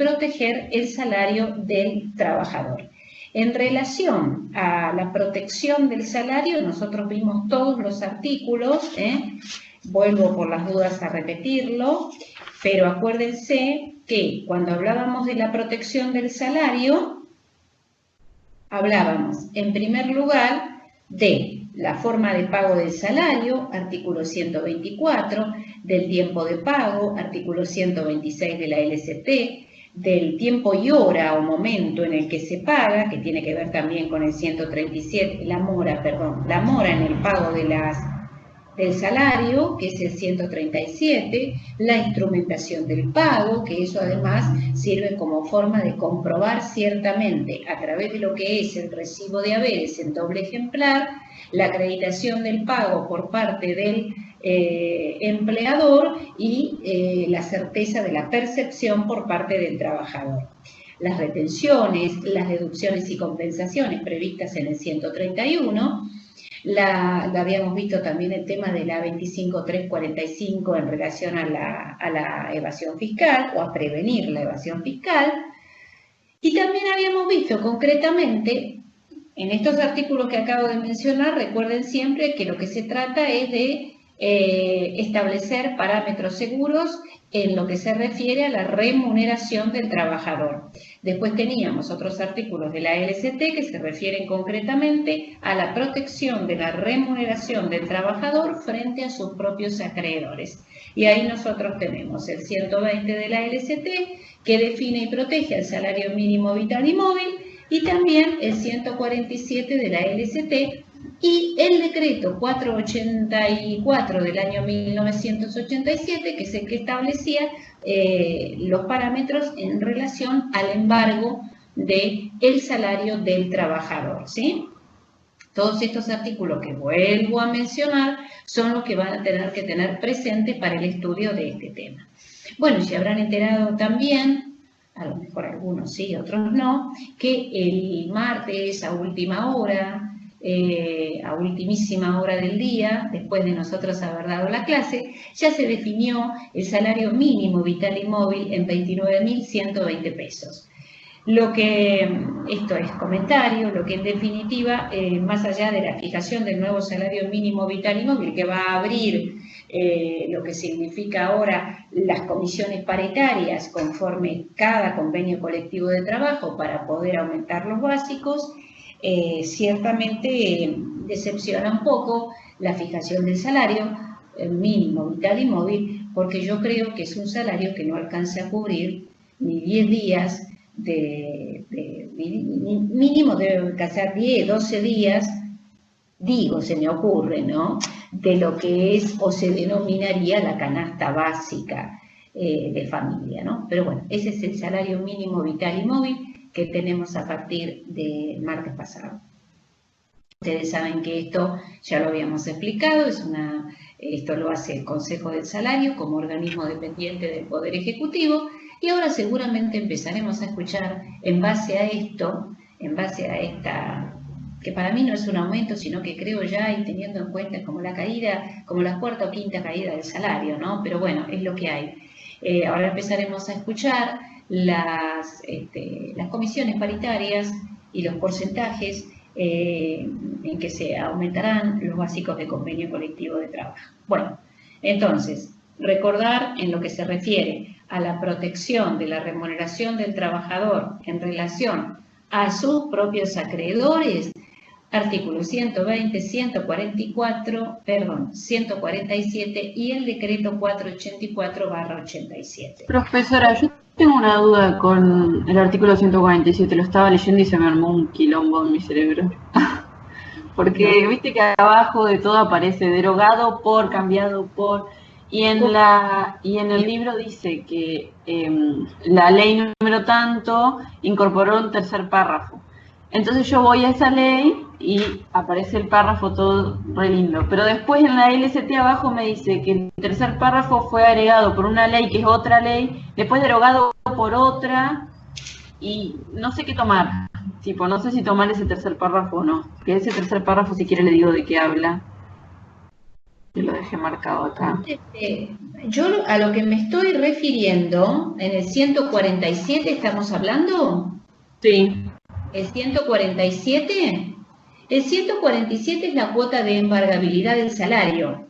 proteger el salario del trabajador. En relación a la protección del salario, nosotros vimos todos los artículos, vuelvo por las dudas a repetirlo, pero acuérdense que cuando hablábamos de la protección del salario, hablábamos en primer lugar de la forma de pago del salario, artículo 124, del tiempo de pago, artículo 126 de la LCT, del tiempo y hora o momento en el que se paga, que tiene que ver también con el 137, la mora en el pago del salario, que es el 137, la instrumentación del pago, que eso además sirve como forma de comprobar ciertamente a través de lo que es el recibo de haberes en doble ejemplar, la acreditación del pago por parte del empleador y la certeza de la percepción por parte del trabajador. Las retenciones, las deducciones y compensaciones previstas en el 131, la habíamos visto también el tema de la 25345 en relación a la evasión fiscal o a prevenir la evasión fiscal. Y también habíamos visto concretamente, en estos artículos que acabo de mencionar, recuerden siempre que lo que se trata es de establecer parámetros seguros en lo que se refiere a la remuneración del trabajador. Después teníamos otros artículos de la LCT que se refieren concretamente a la protección de la remuneración del trabajador frente a sus propios acreedores. Y ahí nosotros tenemos el 120 de la LCT que define y protege el salario mínimo vital y móvil, y también el 147 de la LCT y el decreto 484 del año 1987, que es el que establecía los parámetros en relación al embargo del salario del trabajador, ¿sí? Todos estos artículos que vuelvo a mencionar son los que van a tener que tener presente para el estudio de este tema. Bueno, se habrán enterado también, a lo mejor algunos sí, otros no, que el martes a última hora, a ultimísima hora del día, después de nosotros haber dado la clase, ya se definió el salario mínimo vital y móvil en 29.120 pesos. Esto es comentario, lo que en definitiva, más allá de la fijación del nuevo salario mínimo vital y móvil, que va a abrir lo que significa ahora las comisiones paritarias conforme cada convenio colectivo de trabajo para poder aumentar los básicos, ciertamente decepciona un poco la fijación del salario mínimo vital y móvil, porque yo creo que es un salario que no alcanza a cubrir ni 10 días mínimo debe alcanzar 10, 12 días, digo, se me ocurre, ¿no?, de lo que es o se denominaría la canasta básica de familia, ¿no? Pero bueno, ese es el salario mínimo vital y móvil que tenemos a partir del martes pasado. Ustedes saben que esto ya lo habíamos explicado, esto lo hace el Consejo del Salario como organismo dependiente del Poder Ejecutivo, y ahora seguramente empezaremos a escuchar en base a esto, en base a esta, que para mí no es un aumento, sino que creo ya, y teniendo en cuenta como la caída, como la cuarta o quinta caída del salario, ¿no? Pero bueno, es lo que hay. Ahora empezaremos a escuchar las comisiones paritarias y los porcentajes en que se aumentarán los básicos de convenio colectivo de trabajo. Bueno, entonces, recordar en lo que se refiere a la protección de la remuneración del trabajador en relación a sus propios acreedores, artículos 120, 147 y el decreto 484/87. Profesora, yo tengo una duda con el artículo 147, lo estaba leyendo y se me armó un quilombo en mi cerebro. Porque viste que abajo de todo aparece derogado por, cambiado por, y en el libro dice que la ley número tanto incorporó un tercer párrafo. Entonces yo voy a esa ley y aparece el párrafo todo re lindo. Pero después en la LCT abajo me dice que el tercer párrafo fue agregado por una ley que es otra ley, después derogado por otra, y no sé qué tomar. Tipo, no sé si tomar ese tercer párrafo o no. Que ese tercer párrafo, si quiere, le digo de qué habla. Yo lo dejé marcado acá. Yo a lo que me estoy refiriendo, en el 147 estamos hablando, Sí, el 147, el 147 es la cuota de embargabilidad del salario,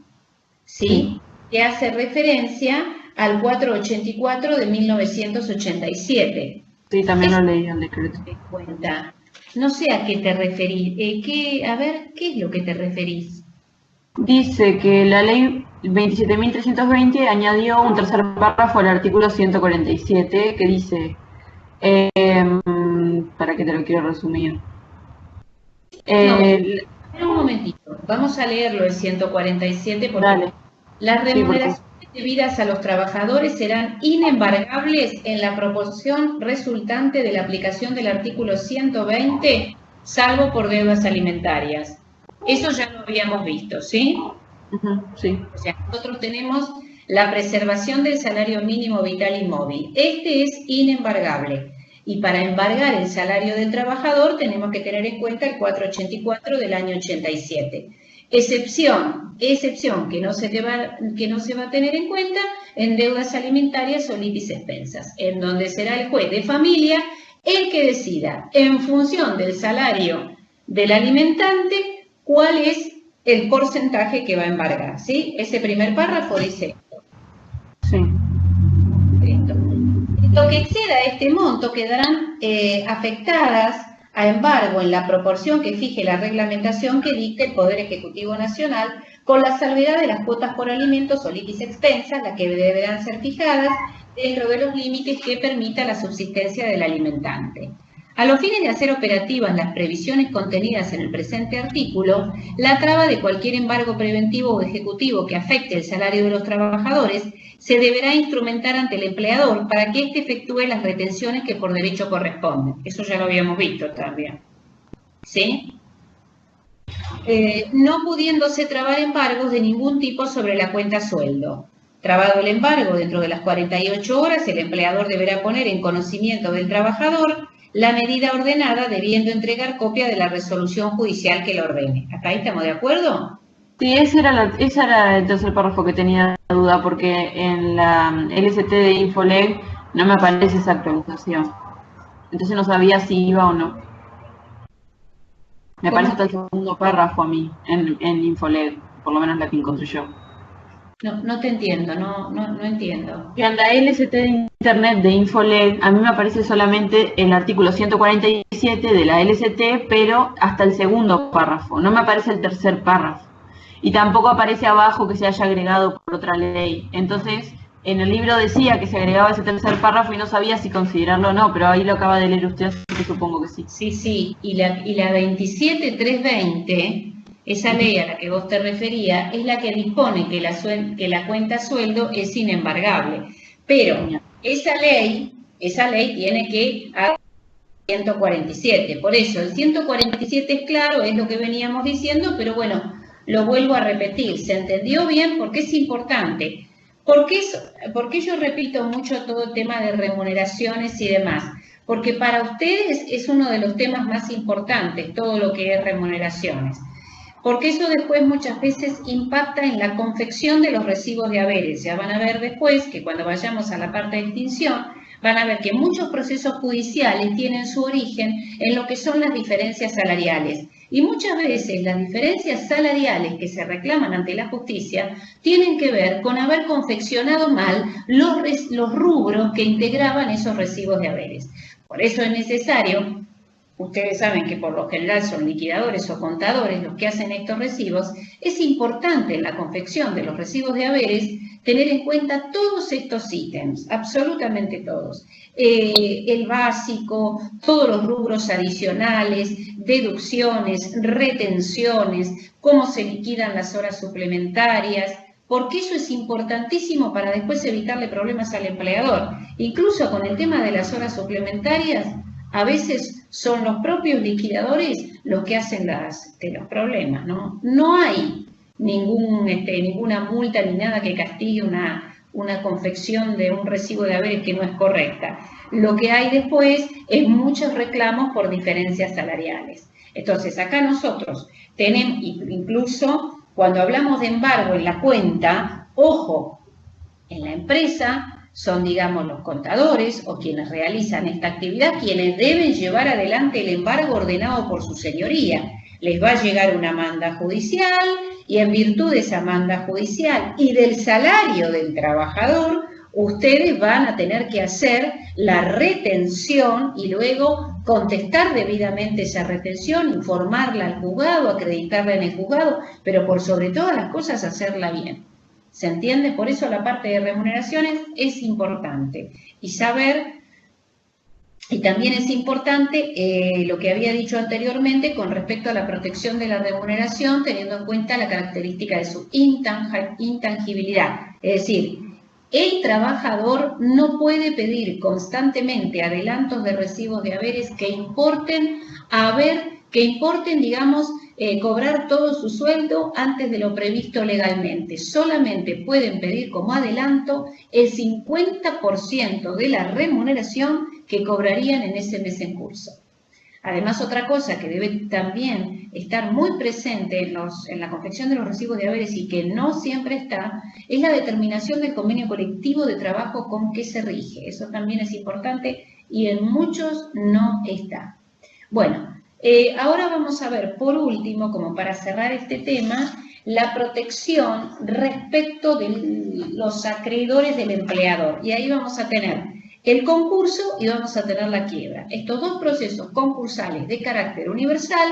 ¿sí? Que hace referencia al 484 de 1987. sí, también Eso lo leí en decreto. te cuenta. No sé a qué te referís. A ver, ¿qué es lo que te referís? Dice que la ley 27.320 añadió un tercer párrafo al artículo 147 que dice, para que te lo quiero resumir. No, espera un momentito. Vamos a leerlo el 147 porque Dale, las sí, porque remuneraciones debidas a los trabajadores serán inembargables en la proporción resultante de la aplicación del artículo 120, salvo por deudas alimentarias. Eso ya lo habíamos visto, ¿sí? sí. O sea, nosotros tenemos la preservación del salario mínimo vital y móvil. Este es inembargable. Y para embargar el salario del trabajador tenemos que tener en cuenta el 484 del año 87. Excepción que no se va a tener en cuenta en deudas alimentarias o litis expensas, en donde será el juez de familia el que decida, en función del salario del alimentante, cuál es el porcentaje que va a embargar, ¿sí? Ese primer párrafo dice Sí. esto. Lo que exceda este monto quedarán afectadas a embargo en la proporción que fije la reglamentación que dicte el Poder Ejecutivo Nacional, con la salvedad de las cuotas por alimentos o litis expensas, las que deberán ser fijadas dentro de los límites que permita la subsistencia del alimentante. A los fines de hacer operativas las previsiones contenidas en el presente artículo, la traba de cualquier embargo preventivo o ejecutivo que afecte el salario de los trabajadores se deberá instrumentar ante el empleador para que éste efectúe las retenciones que por derecho corresponden. Eso ya lo habíamos visto también. ¿Sí? No pudiéndose trabar embargos de ningún tipo sobre la cuenta sueldo. Trabado el embargo dentro de las 48 horas, el empleador deberá poner en conocimiento del trabajador la medida ordenada, debiendo entregar copia de la resolución judicial que lo ordene. ¿Hasta ahí estamos de acuerdo? Sí, ese era el tercer párrafo que tenía duda, porque en la LST de Infoleg no me aparece esa actualización. Entonces no sabía si iba o no. Me aparece hasta el segundo párrafo a mí, en Infoleg, por lo menos la que encontré yo. No te entiendo, no entiendo. Y en la LST de Internet de Infoleg, a mí me aparece solamente el artículo 147 de la LST, pero hasta el segundo párrafo. No me aparece el tercer párrafo. Y tampoco aparece abajo que se haya agregado por otra ley. Entonces, en el libro decía que se agregaba ese tercer párrafo y no sabía si considerarlo o no, pero ahí lo acaba de leer usted, así que supongo que sí. Sí, y la 27320, esa ley a la que vos te referías, es la que dispone que la cuenta sueldo es inembargable. Pero esa ley tiene que 147. Por eso, el 147 es claro, es lo que veníamos diciendo, pero bueno, lo vuelvo a repetir. ¿Se entendió bien? Porque es importante. ¿Por qué yo repito mucho todo el tema de remuneraciones y demás? Porque para ustedes es uno de los temas más importantes, todo lo que es remuneraciones. Porque eso después muchas veces impacta en la confección de los recibos de haberes. Ya van a ver después que cuando vayamos a la parte de extinción, van a ver que muchos procesos judiciales tienen su origen en lo que son las diferencias salariales. Y muchas veces las diferencias salariales que se reclaman ante la justicia tienen que ver con haber confeccionado mal los rubros que integraban esos recibos de haberes. Por eso es necesario, ustedes saben que por lo general son liquidadores o contadores los que hacen estos recibos, es importante en la confección de los recibos de haberes tener en cuenta todos estos ítems, absolutamente todos. El básico, todos los rubros adicionales, deducciones, retenciones, cómo se liquidan las horas suplementarias, porque eso es importantísimo para después evitarle problemas al empleador. Incluso con el tema de las horas suplementarias, a veces son los propios liquidadores los que hacen los problemas, ¿no? No hay ninguna multa ni nada que castigue una confección de un recibo de haberes que no es correcta. Lo que hay después es muchos reclamos por diferencias salariales. Entonces, acá nosotros tenemos, incluso Cuando hablamos de embargo en la cuenta, ojo, en la empresa son, digamos, los contadores o quienes realizan esta actividad quienes deben llevar adelante el embargo ordenado por su señoría. Les va a llegar una manda judicial y en virtud de esa manda judicial y del salario del trabajador, ustedes van a tener que hacer la retención y luego contestar debidamente esa retención, informarla al juzgado, acreditarla en el juzgado, pero por sobre todas las cosas hacerla bien. ¿Se entiende? Por eso la parte de remuneraciones es importante. Y saber, y también es importante lo que había dicho anteriormente con respecto a la protección de la remuneración, teniendo en cuenta la característica de su intangibilidad. Es decir, el trabajador no puede pedir constantemente adelantos de recibos de haberes que importen, digamos, cobrar todo su sueldo antes de lo previsto legalmente. Solamente pueden pedir como adelanto el 50% de la remuneración que cobrarían en ese mes en curso. Además, otra cosa que debe también estar muy presente en la confección de los recibos de haberes y que no siempre está, es la determinación del convenio colectivo de trabajo con que se rige. Eso también es importante y en muchos no está. Bueno, ahora vamos a ver, por último, como para cerrar este tema, la protección respecto de los acreedores del empleador. Y ahí vamos a tener el concurso y vamos a tener la quiebra. Estos dos procesos concursales de carácter universal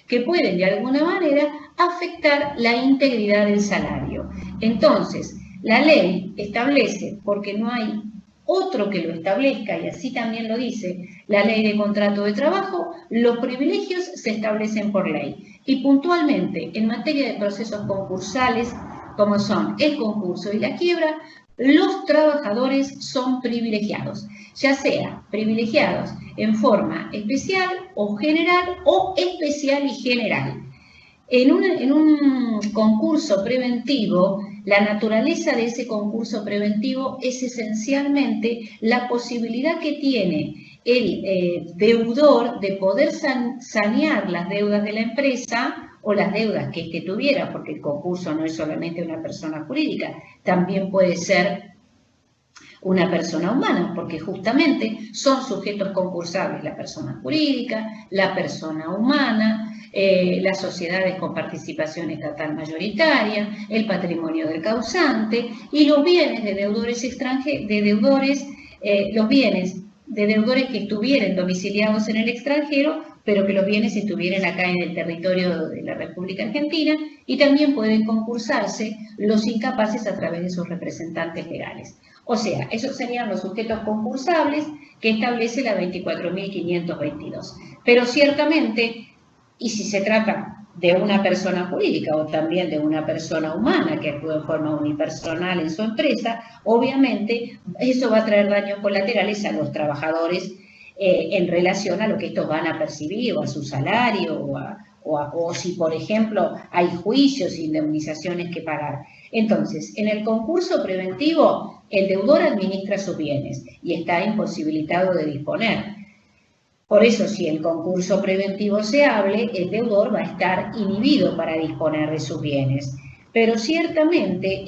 que pueden de alguna manera afectar la integridad del salario. Entonces, la ley establece, porque no hay otro que lo establezca, y así también lo dice la ley de contrato de trabajo, los privilegios se establecen por ley. Y puntualmente, en materia de procesos concursales, como son el concurso y la quiebra, los trabajadores son privilegiados, ya sea privilegiados en forma especial o general o especial y general. En un concurso preventivo, la naturaleza de ese concurso preventivo es esencialmente la posibilidad que tiene el deudor de poder sanear las deudas de la empresa o las deudas que éste tuviera, porque el concurso no es solamente una persona jurídica, también puede ser una persona humana, porque justamente son sujetos concursables la persona jurídica, la persona humana, las sociedades con participación estatal mayoritaria, el patrimonio del causante y los bienes de deudores los bienes de deudores que estuvieran domiciliados en el extranjero, pero que los bienes estuvieran acá en el territorio de la República Argentina, y también pueden concursarse los incapaces a través de sus representantes legales. O sea, esos serían los sujetos concursables que establece la 24.522. Pero ciertamente, y si se trata de una persona jurídica o también de una persona humana que actúa en forma unipersonal en su empresa, obviamente eso va a traer daños colaterales a los trabajadores en relación a lo que estos van a percibir o a su salario o si, por ejemplo, hay juicios, indemnizaciones que pagar. Entonces, en el concurso preventivo, el deudor administra sus bienes y está imposibilitado de disponer. Por eso, si el concurso preventivo se hable, el deudor va a estar inhibido para disponer de sus bienes. Pero ciertamente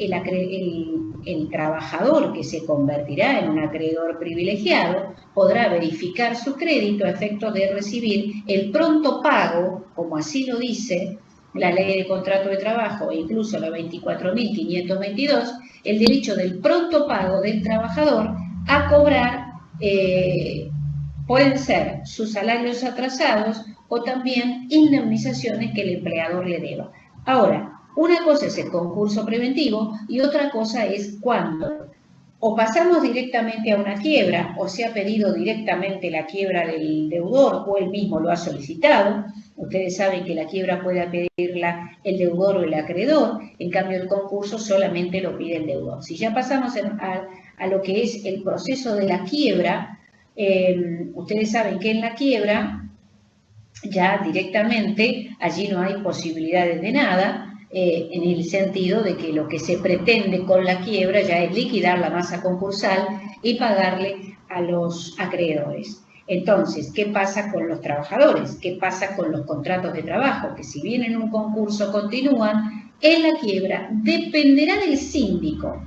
el trabajador que se convertirá en un acreedor privilegiado podrá verificar su crédito a efectos de recibir el pronto pago, como así lo dice la ley de contrato de trabajo e incluso la 24.522, el derecho del pronto pago del trabajador a cobrar, pueden ser sus salarios atrasados o también indemnizaciones que el empleador le deba. Ahora, una cosa es el concurso preventivo y otra cosa es cuando o pasamos directamente a una quiebra o se ha pedido directamente la quiebra del deudor o él mismo lo ha solicitado. Ustedes saben que la quiebra puede pedirla el deudor o el acreedor, en cambio el concurso solamente lo pide el deudor. Si ya pasamos a lo que es el proceso de la quiebra, ustedes saben que en la quiebra ya directamente allí no hay posibilidades de nada, en el sentido de que lo que se pretende con la quiebra ya es liquidar la masa concursal y pagarle a los acreedores. Entonces, ¿qué pasa con los trabajadores? ¿Qué pasa con los contratos de trabajo? Que si bien en un concurso continúan, en la quiebra dependerá del síndico.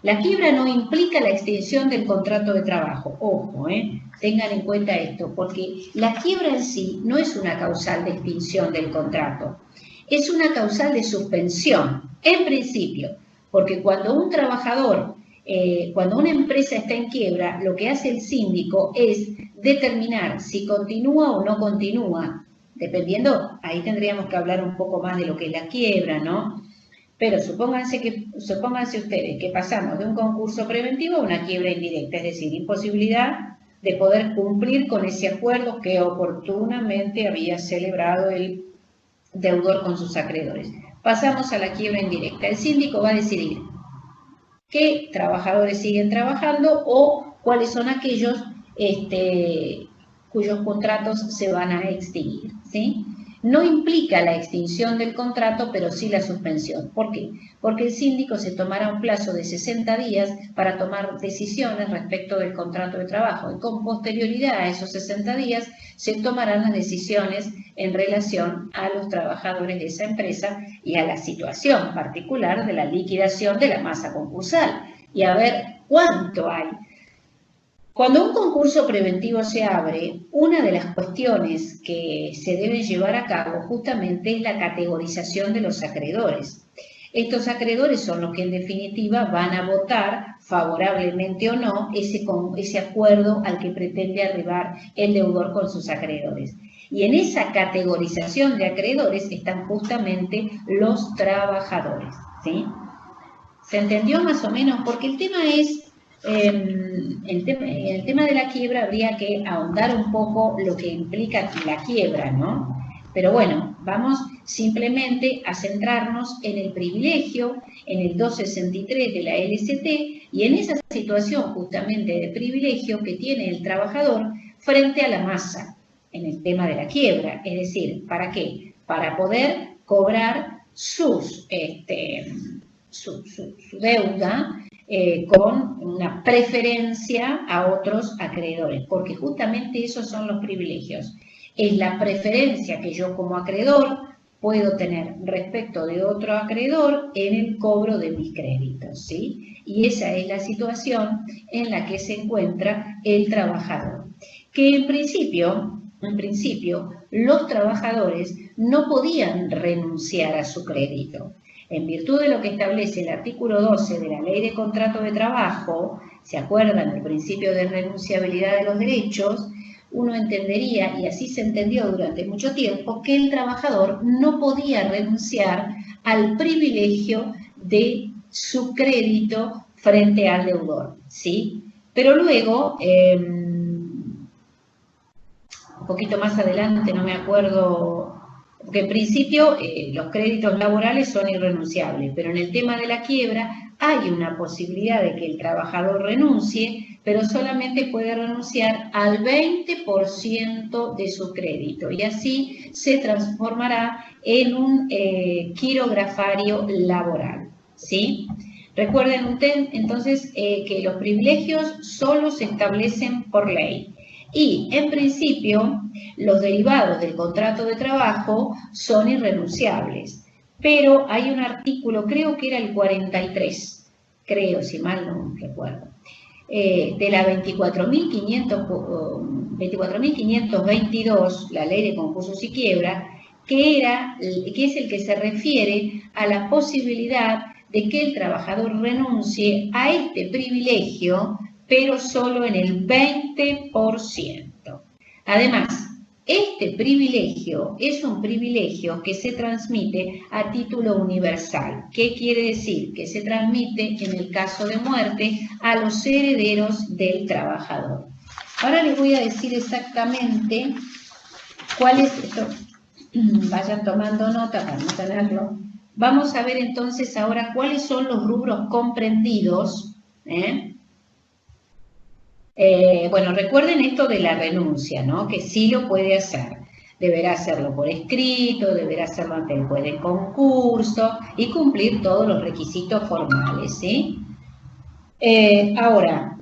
La quiebra no implica la extinción del contrato de trabajo. Ojo, tengan en cuenta esto, porque la quiebra en sí no es una causal de extinción del contrato, es una causal de suspensión, en principio, porque cuando un trabajador, cuando una empresa está en quiebra, lo que hace el síndico es determinar si continúa o no continúa, dependiendo, ahí tendríamos que hablar un poco más de lo que es la quiebra, ¿no? Pero supónganse ustedes que pasamos de un concurso preventivo a una quiebra indirecta, es decir, imposibilidad de poder cumplir con ese acuerdo que oportunamente había celebrado el deudor con sus acreedores. Pasamos a la quiebra indirecta. El síndico va a decidir qué trabajadores siguen trabajando o cuáles son aquellos cuyos contratos se van a extinguir, ¿sí? No implica la extinción del contrato, pero sí la suspensión. ¿Por qué? Porque el síndico se tomará un plazo de 60 días para tomar decisiones respecto del contrato de trabajo y con posterioridad a esos 60 días se tomarán las decisiones en relación a los trabajadores de esa empresa y a la situación particular de la liquidación de la masa concursal y a ver cuánto hay. Cuando un concurso preventivo se abre, una de las cuestiones que se debe llevar a cabo justamente es la categorización de los acreedores. Estos acreedores son los que en definitiva van a votar favorablemente o no ese acuerdo al que pretende arribar el deudor con sus acreedores. Y en esa categorización de acreedores están justamente los trabajadores, ¿sí? ¿Se entendió más o menos? Porque el tema es... el tema de la quiebra habría que ahondar un poco lo que implica la quiebra, ¿no? Pero bueno, vamos simplemente a centrarnos en el privilegio, en el 263 de la LST y en esa situación justamente de privilegio que tiene el trabajador frente a la masa en el tema de la quiebra. Es decir, ¿para qué? Para poder cobrar su deuda con una preferencia a otros acreedores, porque justamente esos son los privilegios. Es la preferencia que yo como acreedor puedo tener respecto de otro acreedor en el cobro de mis créditos, ¿sí? Y esa es la situación en la que se encuentra el trabajador. Que en principio, los trabajadores no podían renunciar a su crédito. En virtud de lo que establece el artículo 12 de la Ley de Contrato de Trabajo, ¿se acuerdan del principio de renunciabilidad de los derechos? Uno entendería, y así se entendió durante mucho tiempo, que el trabajador no podía renunciar al privilegio de su crédito frente al deudor, ¿sí? Pero luego, un poquito más adelante, no me acuerdo... Porque en principio los créditos laborales son irrenunciables, pero en el tema de la quiebra hay una posibilidad de que el trabajador renuncie, pero solamente puede renunciar al 20% de su crédito y así se transformará en un quirografario laboral, ¿sí? Recuerden entonces que los privilegios solo se establecen por ley. Y, en principio, los derivados del contrato de trabajo son irrenunciables. Pero hay un artículo, creo que era el 43, creo, si mal no recuerdo, de la 24.522, la Ley de Concursos y Quiebra, que es el que se refiere a la posibilidad de que el trabajador renuncie a este privilegio, pero solo en el 20%. Además, este privilegio es un privilegio que se transmite a título universal. ¿Qué quiere decir? Que se transmite en el caso de muerte a los herederos del trabajador. Ahora les voy a decir exactamente cuál es esto. Vayan tomando nota para no tenerlo. Vamos a ver entonces ahora cuáles son los rubros comprendidos, bueno, recuerden esto de la renuncia, ¿no? Que sí lo puede hacer. Deberá hacerlo por escrito, deberá hacerlo ante el juez del concurso y cumplir todos los requisitos formales, ¿sí? Ahora,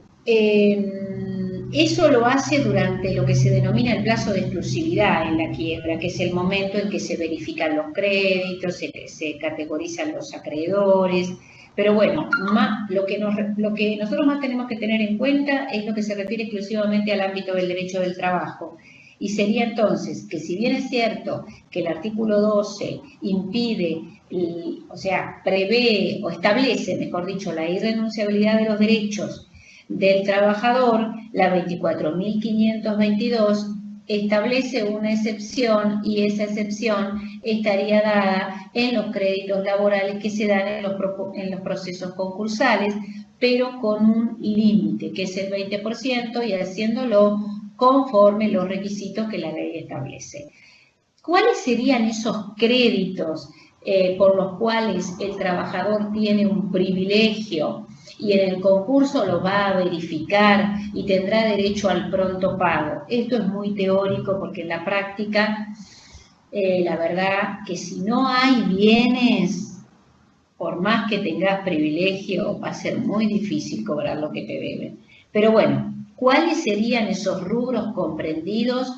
Eso lo hace durante lo que se denomina el plazo de exclusividad en la quiebra, que es el momento en que se verifican los créditos, se categorizan los acreedores. Pero bueno, lo que nosotros más tenemos que tener en cuenta es lo que se refiere exclusivamente al ámbito del derecho del trabajo. Y sería entonces que, si bien es cierto que el artículo 12 impide, o sea, prevé o establece, mejor dicho, la irrenunciabilidad de los derechos del trabajador, la 24.522 establece una excepción, y esa excepción estaría dada en los créditos laborales que se dan en los procesos concursales, pero con un límite, que es el 20%, y haciéndolo conforme los requisitos que la ley establece. ¿Cuáles serían esos créditos por los cuales el trabajador tiene un privilegio y en el concurso lo va a verificar y tendrá derecho al pronto pago? Esto es muy teórico, porque en la práctica, la verdad que si no hay bienes, por más que tengas privilegio, va a ser muy difícil cobrar lo que te deben. Pero bueno, ¿cuáles serían esos rubros comprendidos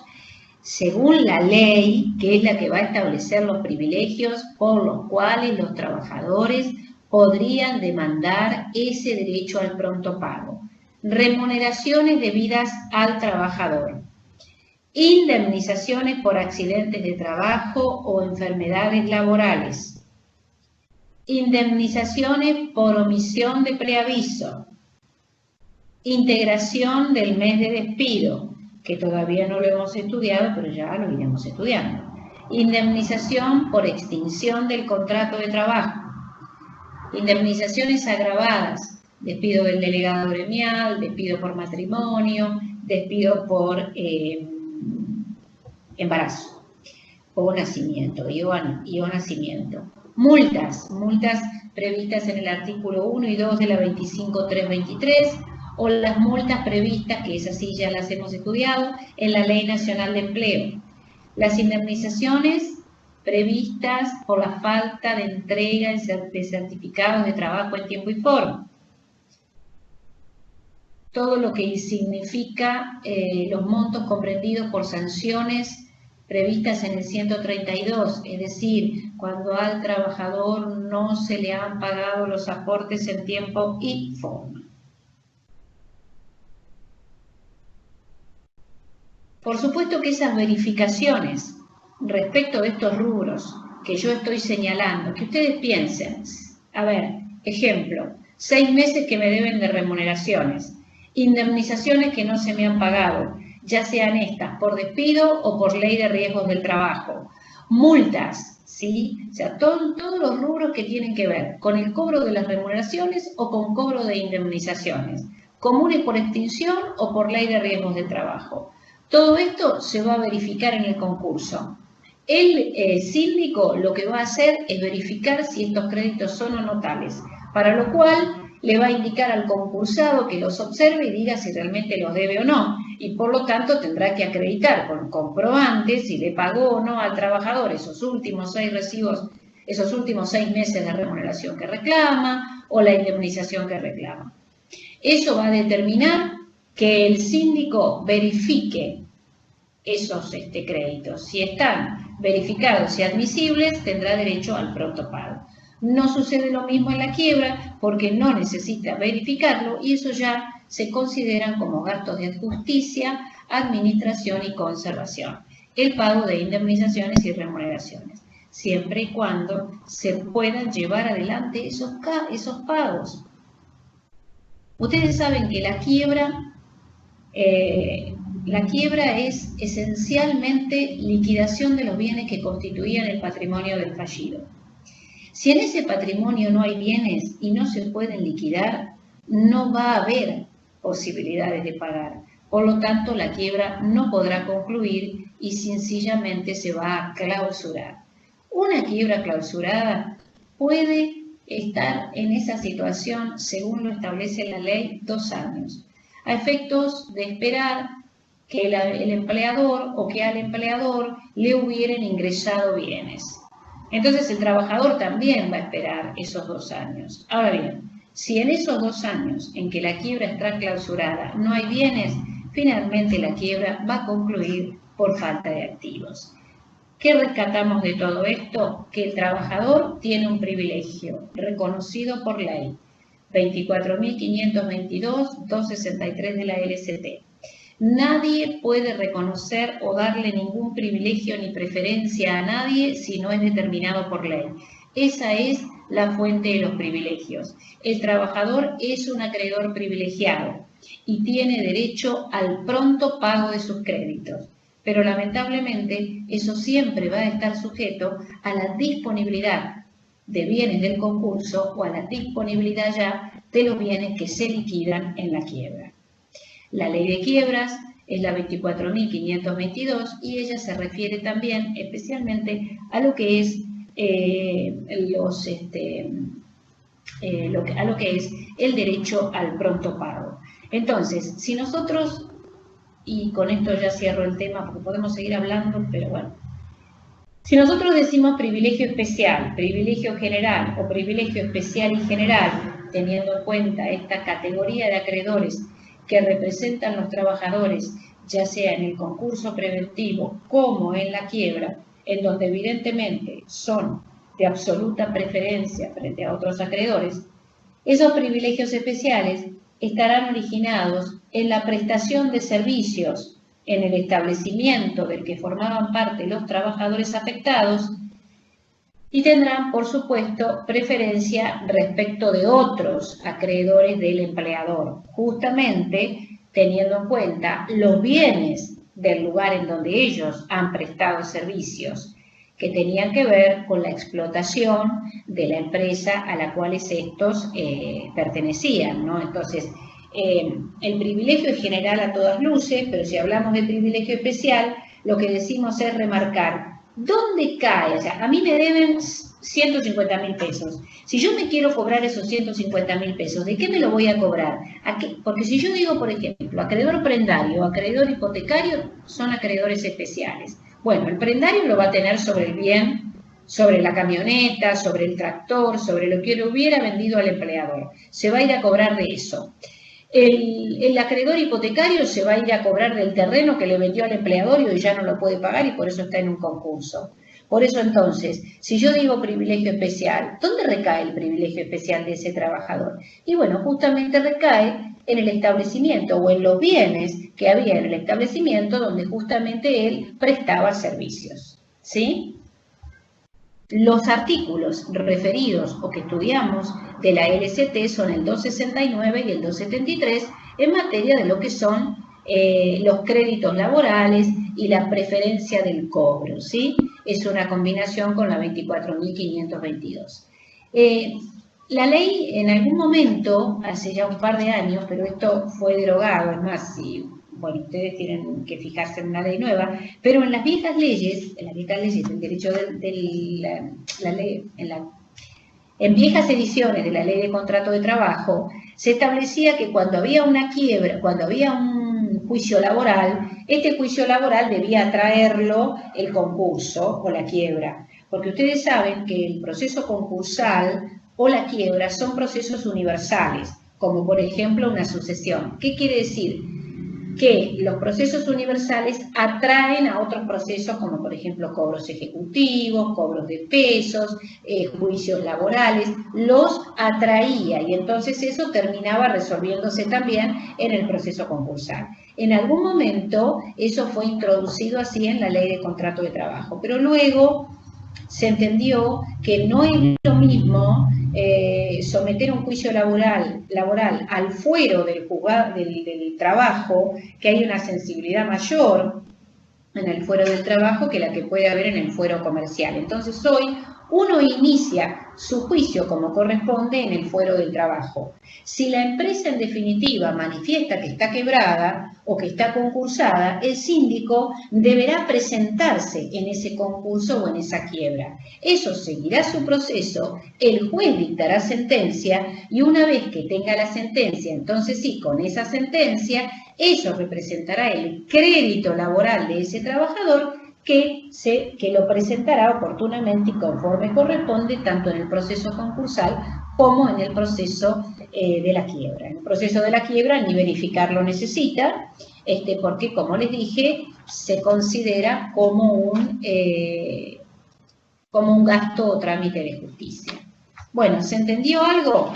según la ley, que es la que va a establecer los privilegios por los cuales los trabajadores podrían demandar ese derecho al pronto pago? Remuneraciones debidas al trabajador, indemnizaciones por accidentes de trabajo o enfermedades laborales, indemnizaciones por omisión de preaviso, integración del mes de despido, que todavía no lo hemos estudiado, pero ya lo iremos estudiando, indemnización por extinción del contrato de trabajo, indemnizaciones agravadas, despido del delegado gremial, despido por matrimonio, despido por embarazo o nacimiento, y o nacimiento. Multas previstas en el artículo 1 y 2 de la 25.323, o las multas previstas, que esas sí ya las hemos estudiado, en la Ley Nacional de Empleo. Las indemnizaciones previstas por la falta de entrega de certificados de trabajo en tiempo y forma. Todo lo que significa los montos comprendidos por sanciones previstas en el 132, es decir, cuando al trabajador no se le han pagado los aportes en tiempo y forma. Por supuesto que esas verificaciones respecto de estos rubros que yo estoy señalando, que ustedes piensen, a ver, ejemplo, 6 meses que me deben de remuneraciones, indemnizaciones que no se me han pagado, ya sean estas por despido o por ley de riesgos del trabajo, multas, ¿sí? O sea, todos los rubros que tienen que ver con el cobro de las remuneraciones o con cobro de indemnizaciones, comunes por extinción o por ley de riesgos del trabajo. Todo esto se va a verificar en el concurso. El síndico lo que va a hacer es verificar si estos créditos son o no tales, para lo cual le va a indicar al concursado que los observe y diga si realmente los debe o no, y por lo tanto tendrá que acreditar con comprobantes si le pagó o no al trabajador esos últimos 6 recibos, esos últimos 6 meses de remuneración que reclama o la indemnización que reclama. Eso va a determinar que el síndico verifique esos créditos. Si están verificados y admisibles, tendrá derecho al pronto pago. No sucede lo mismo en la quiebra, porque no necesita verificarlo y eso ya se consideran como gastos de justicia, administración y conservación. El pago de indemnizaciones y remuneraciones, siempre y cuando se puedan llevar adelante esos pagos. Ustedes saben que la quiebra es esencialmente liquidación de los bienes que constituían el patrimonio del fallido. Si en ese patrimonio no hay bienes y no se pueden liquidar, no va a haber posibilidades de pagar. Por lo tanto, la quiebra no podrá concluir y sencillamente se va a clausurar. Una quiebra clausurada puede estar en esa situación, según lo establece la ley, 2 años, a efectos de esperar que el empleador o que al empleador le hubieran ingresado bienes. Entonces el trabajador también va a esperar esos 2 años. Ahora bien, si en esos 2 años en que la quiebra está clausurada no hay bienes, finalmente la quiebra va a concluir por falta de activos. ¿Qué rescatamos de todo esto? Que el trabajador tiene un privilegio reconocido por ley, 24.522, 263 de la LST. Nadie puede reconocer o darle ningún privilegio ni preferencia a nadie si no es determinado por ley. Esa es la fuente de los privilegios. El trabajador es un acreedor privilegiado y tiene derecho al pronto pago de sus créditos. Pero lamentablemente eso siempre va a estar sujeto a la disponibilidad de bienes del concurso o a la disponibilidad ya de los bienes que se liquidan en la quiebra. La ley de quiebras es la 24.522 y ella se refiere también especialmente a lo que es el derecho al pronto pago. Entonces, si nosotros, y con esto ya cierro el tema porque podemos seguir hablando, pero bueno, si nosotros decimos privilegio especial, privilegio general o privilegio especial y general, teniendo en cuenta esta categoría de acreedores que representan los trabajadores, ya sea en el concurso preventivo como en la quiebra, en donde evidentemente son de absoluta preferencia frente a otros acreedores, esos privilegios especiales estarán originados en la prestación de servicios en el establecimiento del que formaban parte los trabajadores afectados y tendrán, por supuesto, preferencia respecto de otros acreedores del empleador, justamente teniendo en cuenta los bienes del lugar en donde ellos han prestado servicios, que tenían que ver con la explotación de la empresa a la cual estos pertenecían, ¿no? Entonces, el privilegio es general a todas luces, pero si hablamos de privilegio especial, lo que decimos es remarcar dónde cae. O sea, a mí me deben 150.000 pesos. Si yo me quiero cobrar esos 150.000 pesos, ¿de qué me lo voy a cobrar? Porque si yo digo, por ejemplo, acreedor prendario, acreedor hipotecario, son acreedores especiales. Bueno, el prendario lo va a tener sobre el bien, sobre la camioneta, sobre el tractor, sobre lo que le hubiera vendido al empleador. Se va a ir a cobrar de eso. El acreedor hipotecario se va a ir a cobrar del terreno que le vendió al empleador y ya no lo puede pagar y por eso está en un concurso. Por eso entonces, si yo digo privilegio especial, ¿dónde recae el privilegio especial de ese trabajador? Y bueno, justamente recae en el establecimiento o en los bienes que había en el establecimiento donde justamente él prestaba servicios, ¿sí? Los artículos referidos o que estudiamos de la LST son el 269 y el 273 en materia de lo que son los créditos laborales y la preferencia del cobro, ¿sí? Es una combinación con la 24.522. La ley en algún momento, hace ya un par de años, pero esto fue derogado, es más, si, bueno, ustedes tienen que fijarse en una ley nueva, pero en las viejas leyes, del derecho la ley, en viejas ediciones de la ley de contrato de trabajo, se establecía que cuando había una quiebra, cuando había un juicio laboral, este juicio laboral debía traerlo el concurso o la quiebra, porque ustedes saben que el proceso concursal o la quiebra son procesos universales, como por ejemplo una sucesión. ¿Qué quiere decir? Que los procesos universales atraen a otros procesos como por ejemplo cobros ejecutivos, cobros de pesos, juicios laborales, los atraía y entonces eso terminaba resolviéndose también en el proceso concursal. En algún momento eso fue introducido así en la ley de contrato de trabajo, pero luego se entendió que no es lo mismo someter un juicio laboral al fuero del trabajo, que hay una sensibilidad mayor en el fuero del trabajo que la que puede haber en el fuero comercial. Entonces hoy uno inicia su juicio como corresponde en el fuero del trabajo. Si la empresa en definitiva manifiesta que está quebrada o que está concursada, el síndico deberá presentarse en ese concurso o en esa quiebra. Eso seguirá su proceso, el juez dictará sentencia y una vez que tenga la sentencia, entonces sí, con esa sentencia, eso representará el crédito laboral de ese trabajador que lo presentará oportunamente y conforme corresponde tanto en el proceso concursal como en el proceso de la quiebra. En el proceso de la quiebra ni verificarlo necesita, porque, como les dije, se considera como un gasto o trámite de justicia. Bueno, ¿se entendió algo?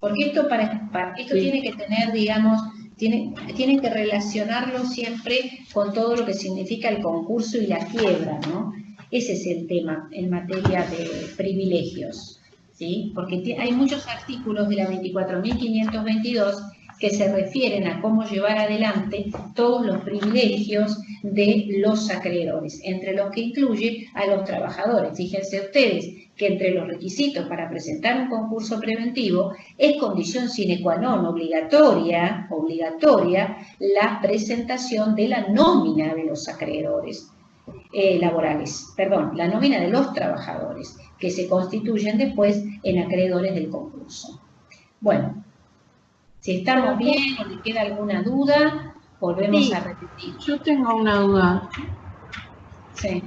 Porque esto, esto tiene que tener, digamos, tienen que relacionarlo siempre con todo lo que significa el concurso y la quiebra, ¿no? Ese es el tema en materia de privilegios, ¿sí? Porque hay muchos artículos de la 24.522 que se refieren a cómo llevar adelante todos los privilegios de los acreedores, entre los que incluye a los trabajadores. Fíjense ustedes que entre los requisitos para presentar un concurso preventivo es condición sine qua non, obligatoria la presentación de la nómina de los acreedores laborales, perdón, la nómina de los trabajadores, que se constituyen después en acreedores del concurso. Bueno, si estamos bien o le queda alguna duda, volvemos a repetir. Yo tengo una duda. Sí.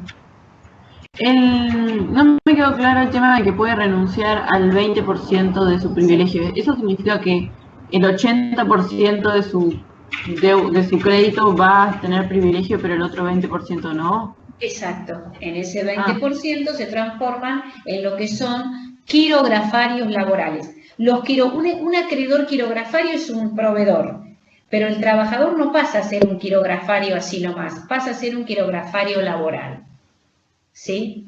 No me quedó claro el tema de que puede renunciar al 20% de su privilegio. ¿Eso significa que el 80% de su crédito va a tener privilegio, pero el otro 20% no? Exacto. En ese 20% se transforman en lo que son quirografarios laborales. Un acreedor quirografario es un proveedor, pero el trabajador no pasa a ser un quirografario así nomás, pasa a ser un quirografario laboral. ¿Sí?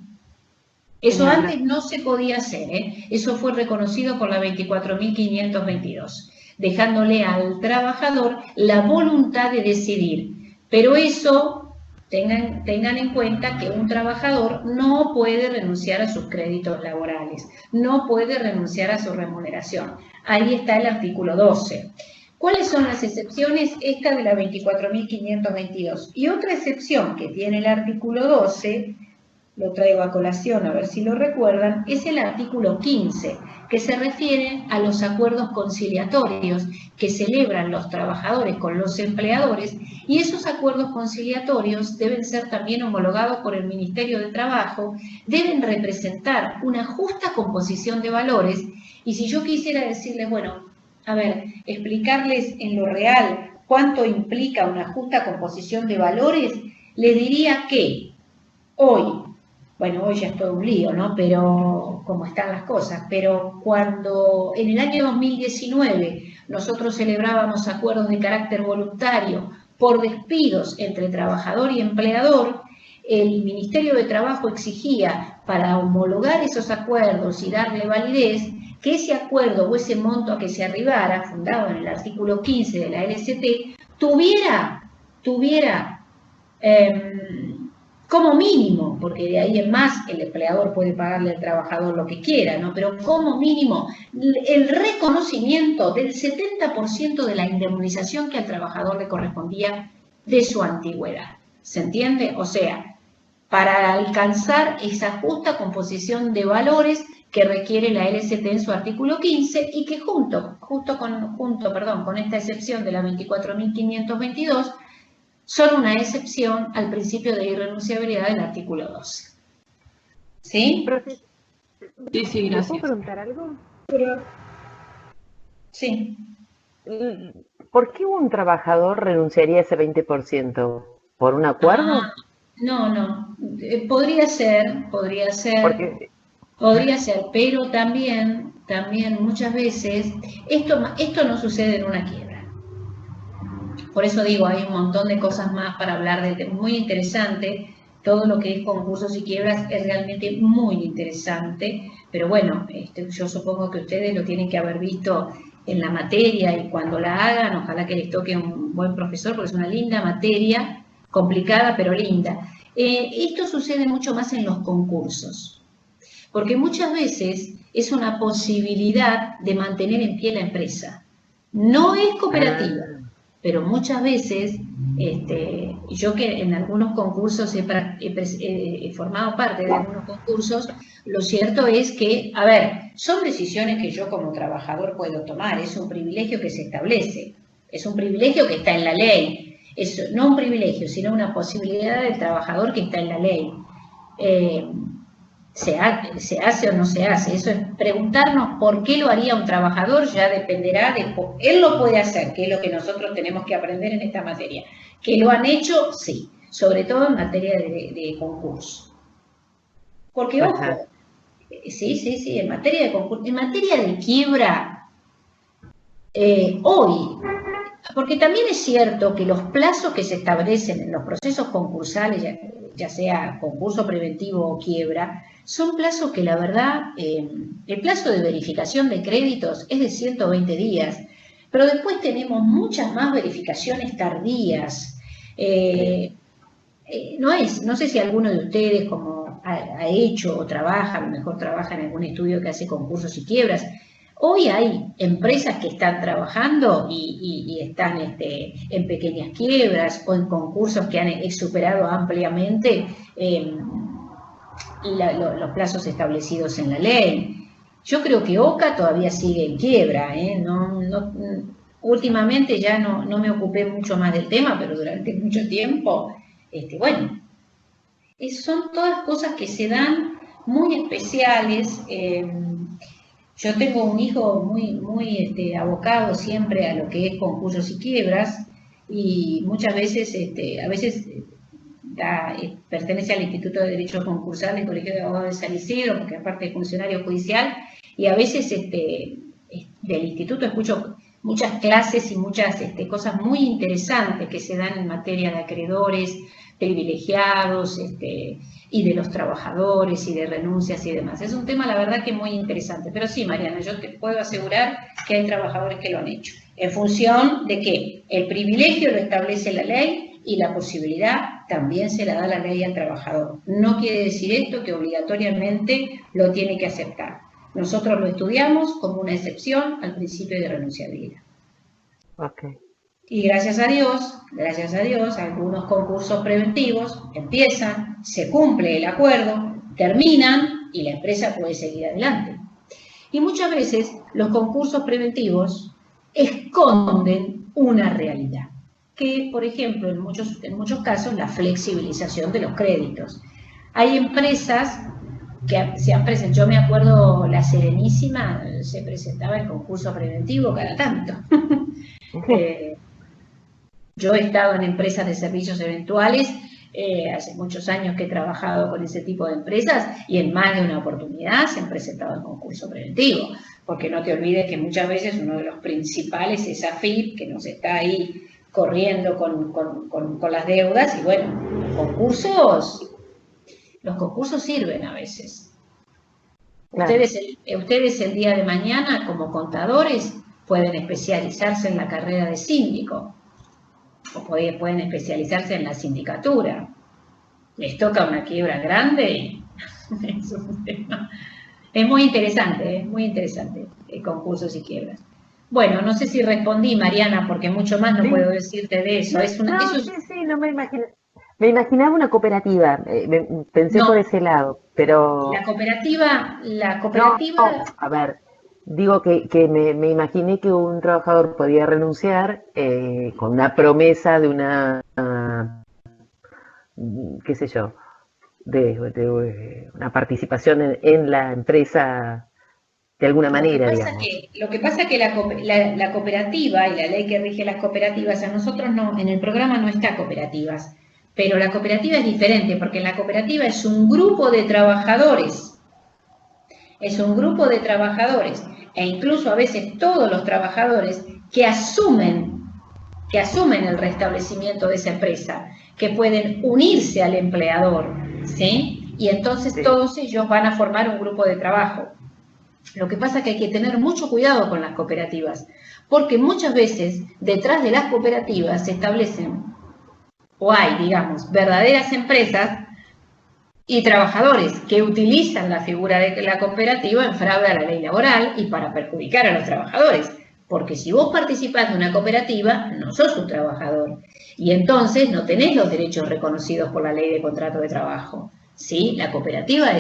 Eso antes no se podía hacer, ¿eh? Eso fue reconocido por la 24.522, dejándole al trabajador la voluntad de decidir. Pero eso, tengan en cuenta que un trabajador no puede renunciar a sus créditos laborales, no puede renunciar a su remuneración. Ahí está el artículo 12. ¿Cuáles son las excepciones? Esta de la 24.522. Y otra excepción que tiene el artículo 12, lo traigo a colación a ver si lo recuerdan, es el artículo 15, que se refiere a los acuerdos conciliatorios que celebran los trabajadores con los empleadores, y esos acuerdos conciliatorios deben ser también homologados por el Ministerio de Trabajo, deben representar una justa composición de valores, y si yo quisiera decirles, bueno, a ver, explicarles en lo real cuánto implica una justa composición de valores, les diría que hoy, bueno, hoy ya es todo un lío, ¿no? Pero como están las cosas, pero cuando en el año 2019 nosotros celebrábamos acuerdos de carácter voluntario por despidos entre trabajador y empleador, el Ministerio de Trabajo exigía para homologar esos acuerdos y darle validez que ese acuerdo o ese monto a que se arribara, fundado en el artículo 15 de la LST, tuviera como mínimo, porque de ahí en más el empleador puede pagarle al trabajador lo que quiera, ¿no? Pero como mínimo el reconocimiento del 70% de la indemnización que al trabajador le correspondía de su antigüedad. ¿Se entiende? O sea, para alcanzar esa justa composición de valores que requiere la LST en su artículo 15 y que junto con esta excepción de la 24.522 son una excepción al principio de irrenunciabilidad del artículo 12. ¿Sí? Sí, gracias. ¿Puedo preguntar algo? Sí. ¿Por qué un trabajador renunciaría a ese 20%? ¿Por un acuerdo? No. Podría ser. Porque... Podría ser, pero también muchas veces esto no sucede en una quiebra. Por eso digo, hay un montón de cosas más para hablar de muy interesante. Todo lo que es concursos y quiebras es realmente muy interesante, pero bueno, yo supongo que ustedes lo tienen que haber visto en la materia y cuando la hagan, ojalá que les toque un buen profesor, porque es una linda materia, complicada pero linda. Esto sucede mucho más en los concursos, porque muchas veces es una posibilidad de mantener en pie la empresa. No es cooperativa, pero muchas veces, yo que en algunos concursos he formado parte de algunos concursos, lo cierto es que, a ver, son decisiones que yo como trabajador puedo tomar, es un privilegio que se establece, es un privilegio que está en la ley, es no un privilegio, sino una posibilidad del trabajador que está en la ley. se hace o no se hace. Eso es preguntarnos por qué lo haría un trabajador, ya dependerá de... Él lo puede hacer, que es lo que nosotros tenemos que aprender en esta materia. ¿Que lo han hecho? Sí, sobre todo en materia de concurso. Porque, ojo, sí, en materia de concurso, en materia de quiebra, hoy, porque también es cierto que los plazos que se establecen en los procesos concursales, ya sea concurso preventivo o quiebra, son plazos que la verdad, el plazo de verificación de créditos es de 120 días, pero después tenemos muchas más verificaciones tardías. No sé si alguno de ustedes como ha hecho o trabaja, a lo mejor trabaja en algún estudio que hace concursos y quiebras. Hoy hay empresas que están trabajando y están en pequeñas quiebras o en concursos que han superado ampliamente los plazos establecidos en la ley. Yo creo que OCA todavía sigue en quiebra. Últimamente ya no me ocupé mucho más del tema, pero durante mucho tiempo, bueno, son todas cosas que se dan muy especiales. Yo tengo un hijo muy abocado siempre a lo que es concursos y quiebras, y muchas veces, a veces pertenece al Instituto de Derecho Concursal del Colegio de Abogados de San Isidro, porque aparte es funcionario judicial, y a veces del instituto escucho muchas clases y muchas cosas muy interesantes que se dan en materia de acreedores privilegiados, y de los trabajadores y de renuncias y demás. Es un tema, la verdad, que muy interesante. Pero sí, Mariana, yo te puedo asegurar que hay trabajadores que lo han hecho, en función de que el privilegio lo establece la ley y la posibilidad también se la da la ley al trabajador. No quiere decir esto que obligatoriamente lo tiene que aceptar. Nosotros lo estudiamos como una excepción al principio de renunciabilidad. Okay. Y gracias a Dios, algunos concursos preventivos empiezan, se cumple el acuerdo, terminan y la empresa puede seguir adelante. Y muchas veces los concursos preventivos esconden una realidad, que por ejemplo en muchos casos la flexibilización de los créditos. Hay empresas que se han presentado, yo me acuerdo la Serenísima se presentaba en concurso preventivo cada tanto. Yo he estado en empresas de servicios eventuales, hace muchos años que he trabajado con ese tipo de empresas y en más de una oportunidad se han presentado en concurso preventivo, porque no te olvides que muchas veces uno de los principales es AFIP, que nos está ahí corriendo con las deudas, y bueno, los concursos sirven a veces. Claro. Ustedes el día de mañana como contadores pueden especializarse en la carrera de síndico, o pueden especializarse en la sindicatura. Les toca una quiebra grande y es muy interesante concursos y quiebras. Bueno, no sé si respondí, Mariana, porque mucho más no puedo decirte de eso. No me imaginé. Me imaginaba una cooperativa, pensé por ese lado, pero... La cooperativa... No, a ver, digo que me imaginé que un trabajador podía renunciar con una promesa de una, qué sé yo, de una participación en la empresa de alguna manera, digamos. Lo que pasa es que la cooperativa y la ley que rige las cooperativas, a nosotros no, en el programa no está cooperativas, pero la cooperativa es diferente, porque en la cooperativa es un grupo de trabajadores. Es un grupo de trabajadores, e incluso a veces todos los trabajadores que asumen el restablecimiento de esa empresa, que pueden unirse al empleador, ¿sí? Y entonces todos ellos van a formar un grupo de trabajo. Lo que pasa es que hay que tener mucho cuidado con las cooperativas, porque muchas veces detrás de las cooperativas se establecen, o hay, digamos, verdaderas empresas y trabajadores que utilizan la figura de la cooperativa en fraude a la ley laboral y para perjudicar a los trabajadores. Porque si vos participás de una cooperativa, no sos un trabajador. Y entonces no tenés los derechos reconocidos por la ley de contrato de trabajo. ¿Sí? La cooperativa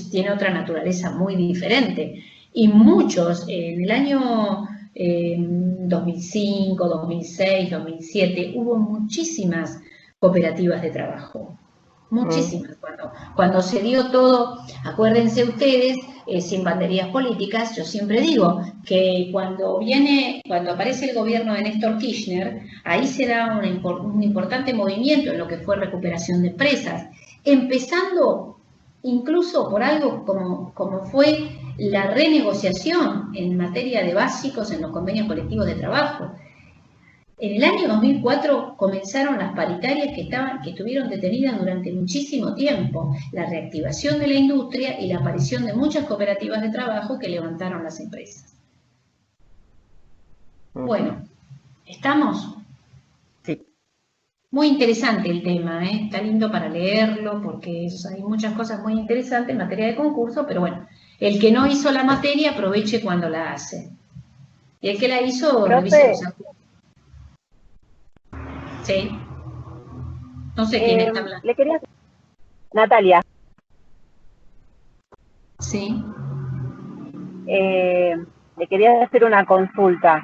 tiene otra naturaleza muy diferente. Y muchos, en el año 2005, 2006, 2007, hubo muchísimas cooperativas de trabajo. Muchísimas. Cuando se dio todo, acuérdense ustedes, sin banderías políticas, yo siempre digo que cuando aparece el gobierno de Néstor Kirchner, ahí se da un importante movimiento en lo que fue recuperación de empresas, empezando incluso por algo como fue la renegociación en materia de básicos en los convenios colectivos de trabajo. En el año 2004 comenzaron las paritarias que estuvieron detenidas durante muchísimo tiempo, la reactivación de la industria y la aparición de muchas cooperativas de trabajo que levantaron las empresas. Bueno, ¿estamos? Sí. Muy interesante el tema, ¿eh? Está lindo para leerlo porque hay muchas cosas muy interesantes en materia de concurso, pero bueno, el que no hizo la materia aproveche cuando la hace. Y el que la hizo, revise los artículos. Sí. No sé quién está hablando. Le quería... Natalia. Sí. Le quería hacer una consulta.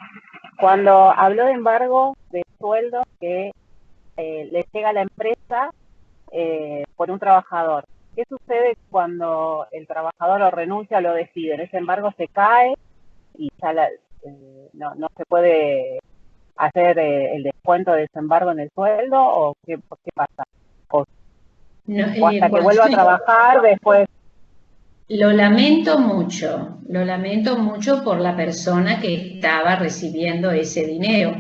Cuando habló de embargo de sueldo que le llega a la empresa por un trabajador, ¿qué sucede cuando el trabajador lo renuncia o lo decide? ¿Ese embargo se cae y ya no se puede hacer el descuento de ese embargo en el sueldo? ¿O qué pasa? ¿O hasta que vuelva a trabajar después? Lo lamento mucho por la persona que estaba recibiendo ese dinero,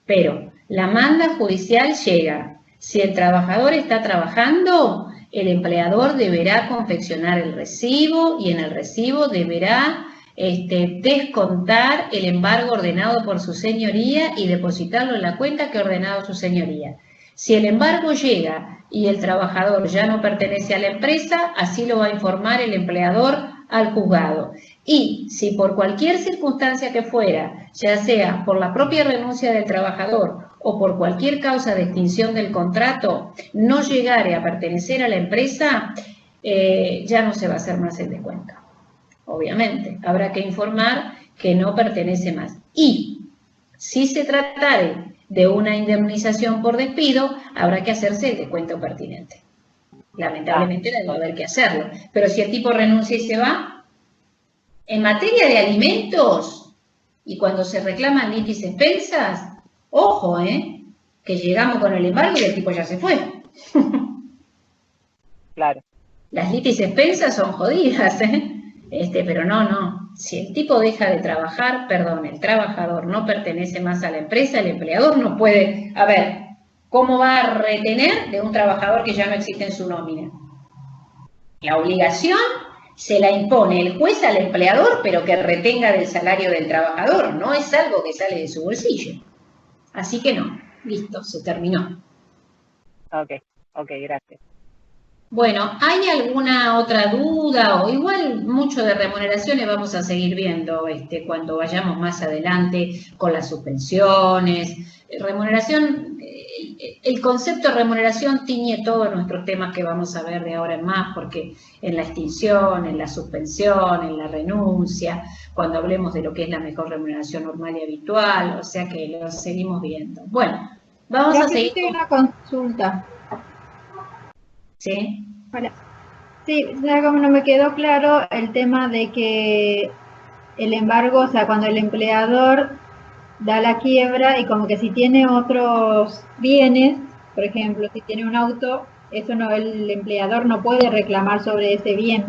pero la manda judicial llega. Si el trabajador está trabajando, el empleador deberá confeccionar el recibo y en el recibo deberá descontar el embargo ordenado por su señoría y depositarlo en la cuenta que ha ordenado su señoría. Si el embargo llega y el trabajador ya no pertenece a la empresa, así lo va a informar el empleador al juzgado. Y si por cualquier circunstancia que fuera, ya sea por la propia renuncia del trabajador o por cualquier causa de extinción del contrato, no llegare a pertenecer a la empresa, ya no se va a hacer más el descuento. Obviamente, habrá que informar que no pertenece más. Y si se tratare de una indemnización por despido, habrá que hacerse el descuento pertinente. Lamentablemente debe haber que hacerlo. Pero si el tipo renuncia y se va, en materia de alimentos, y cuando se reclaman litis expensas, ojo, que llegamos con el embargo y el tipo ya se fue. Claro. Las litis expensas son jodidas, pero no. Si el tipo deja de trabajar, el trabajador no pertenece más a la empresa, el empleador no puede... A ver, ¿cómo va a retener de un trabajador que ya no existe en su nómina? La obligación se la impone el juez al empleador, pero que retenga del salario del trabajador, no es algo que sale de su bolsillo. Así que no, listo, se terminó. Ok, gracias. Bueno, ¿hay alguna otra duda? O igual mucho de remuneraciones vamos a seguir viendo cuando vayamos más adelante con las suspensiones. Remuneración, el concepto de remuneración tiñe todos nuestros temas que vamos a ver de ahora en más, porque en la extinción, en la suspensión, en la renuncia, cuando hablemos de lo que es la mejor remuneración normal y habitual, o sea que lo seguimos viendo. Bueno, vamos a seguir. Tengo una consulta. ¿Sí? Hola. Sí, como no me quedó claro el tema de que el embargo, o sea, cuando el empleador da la quiebra y como que si tiene otros bienes, por ejemplo, si tiene un auto, eso no, el empleador no puede reclamar sobre ese bien.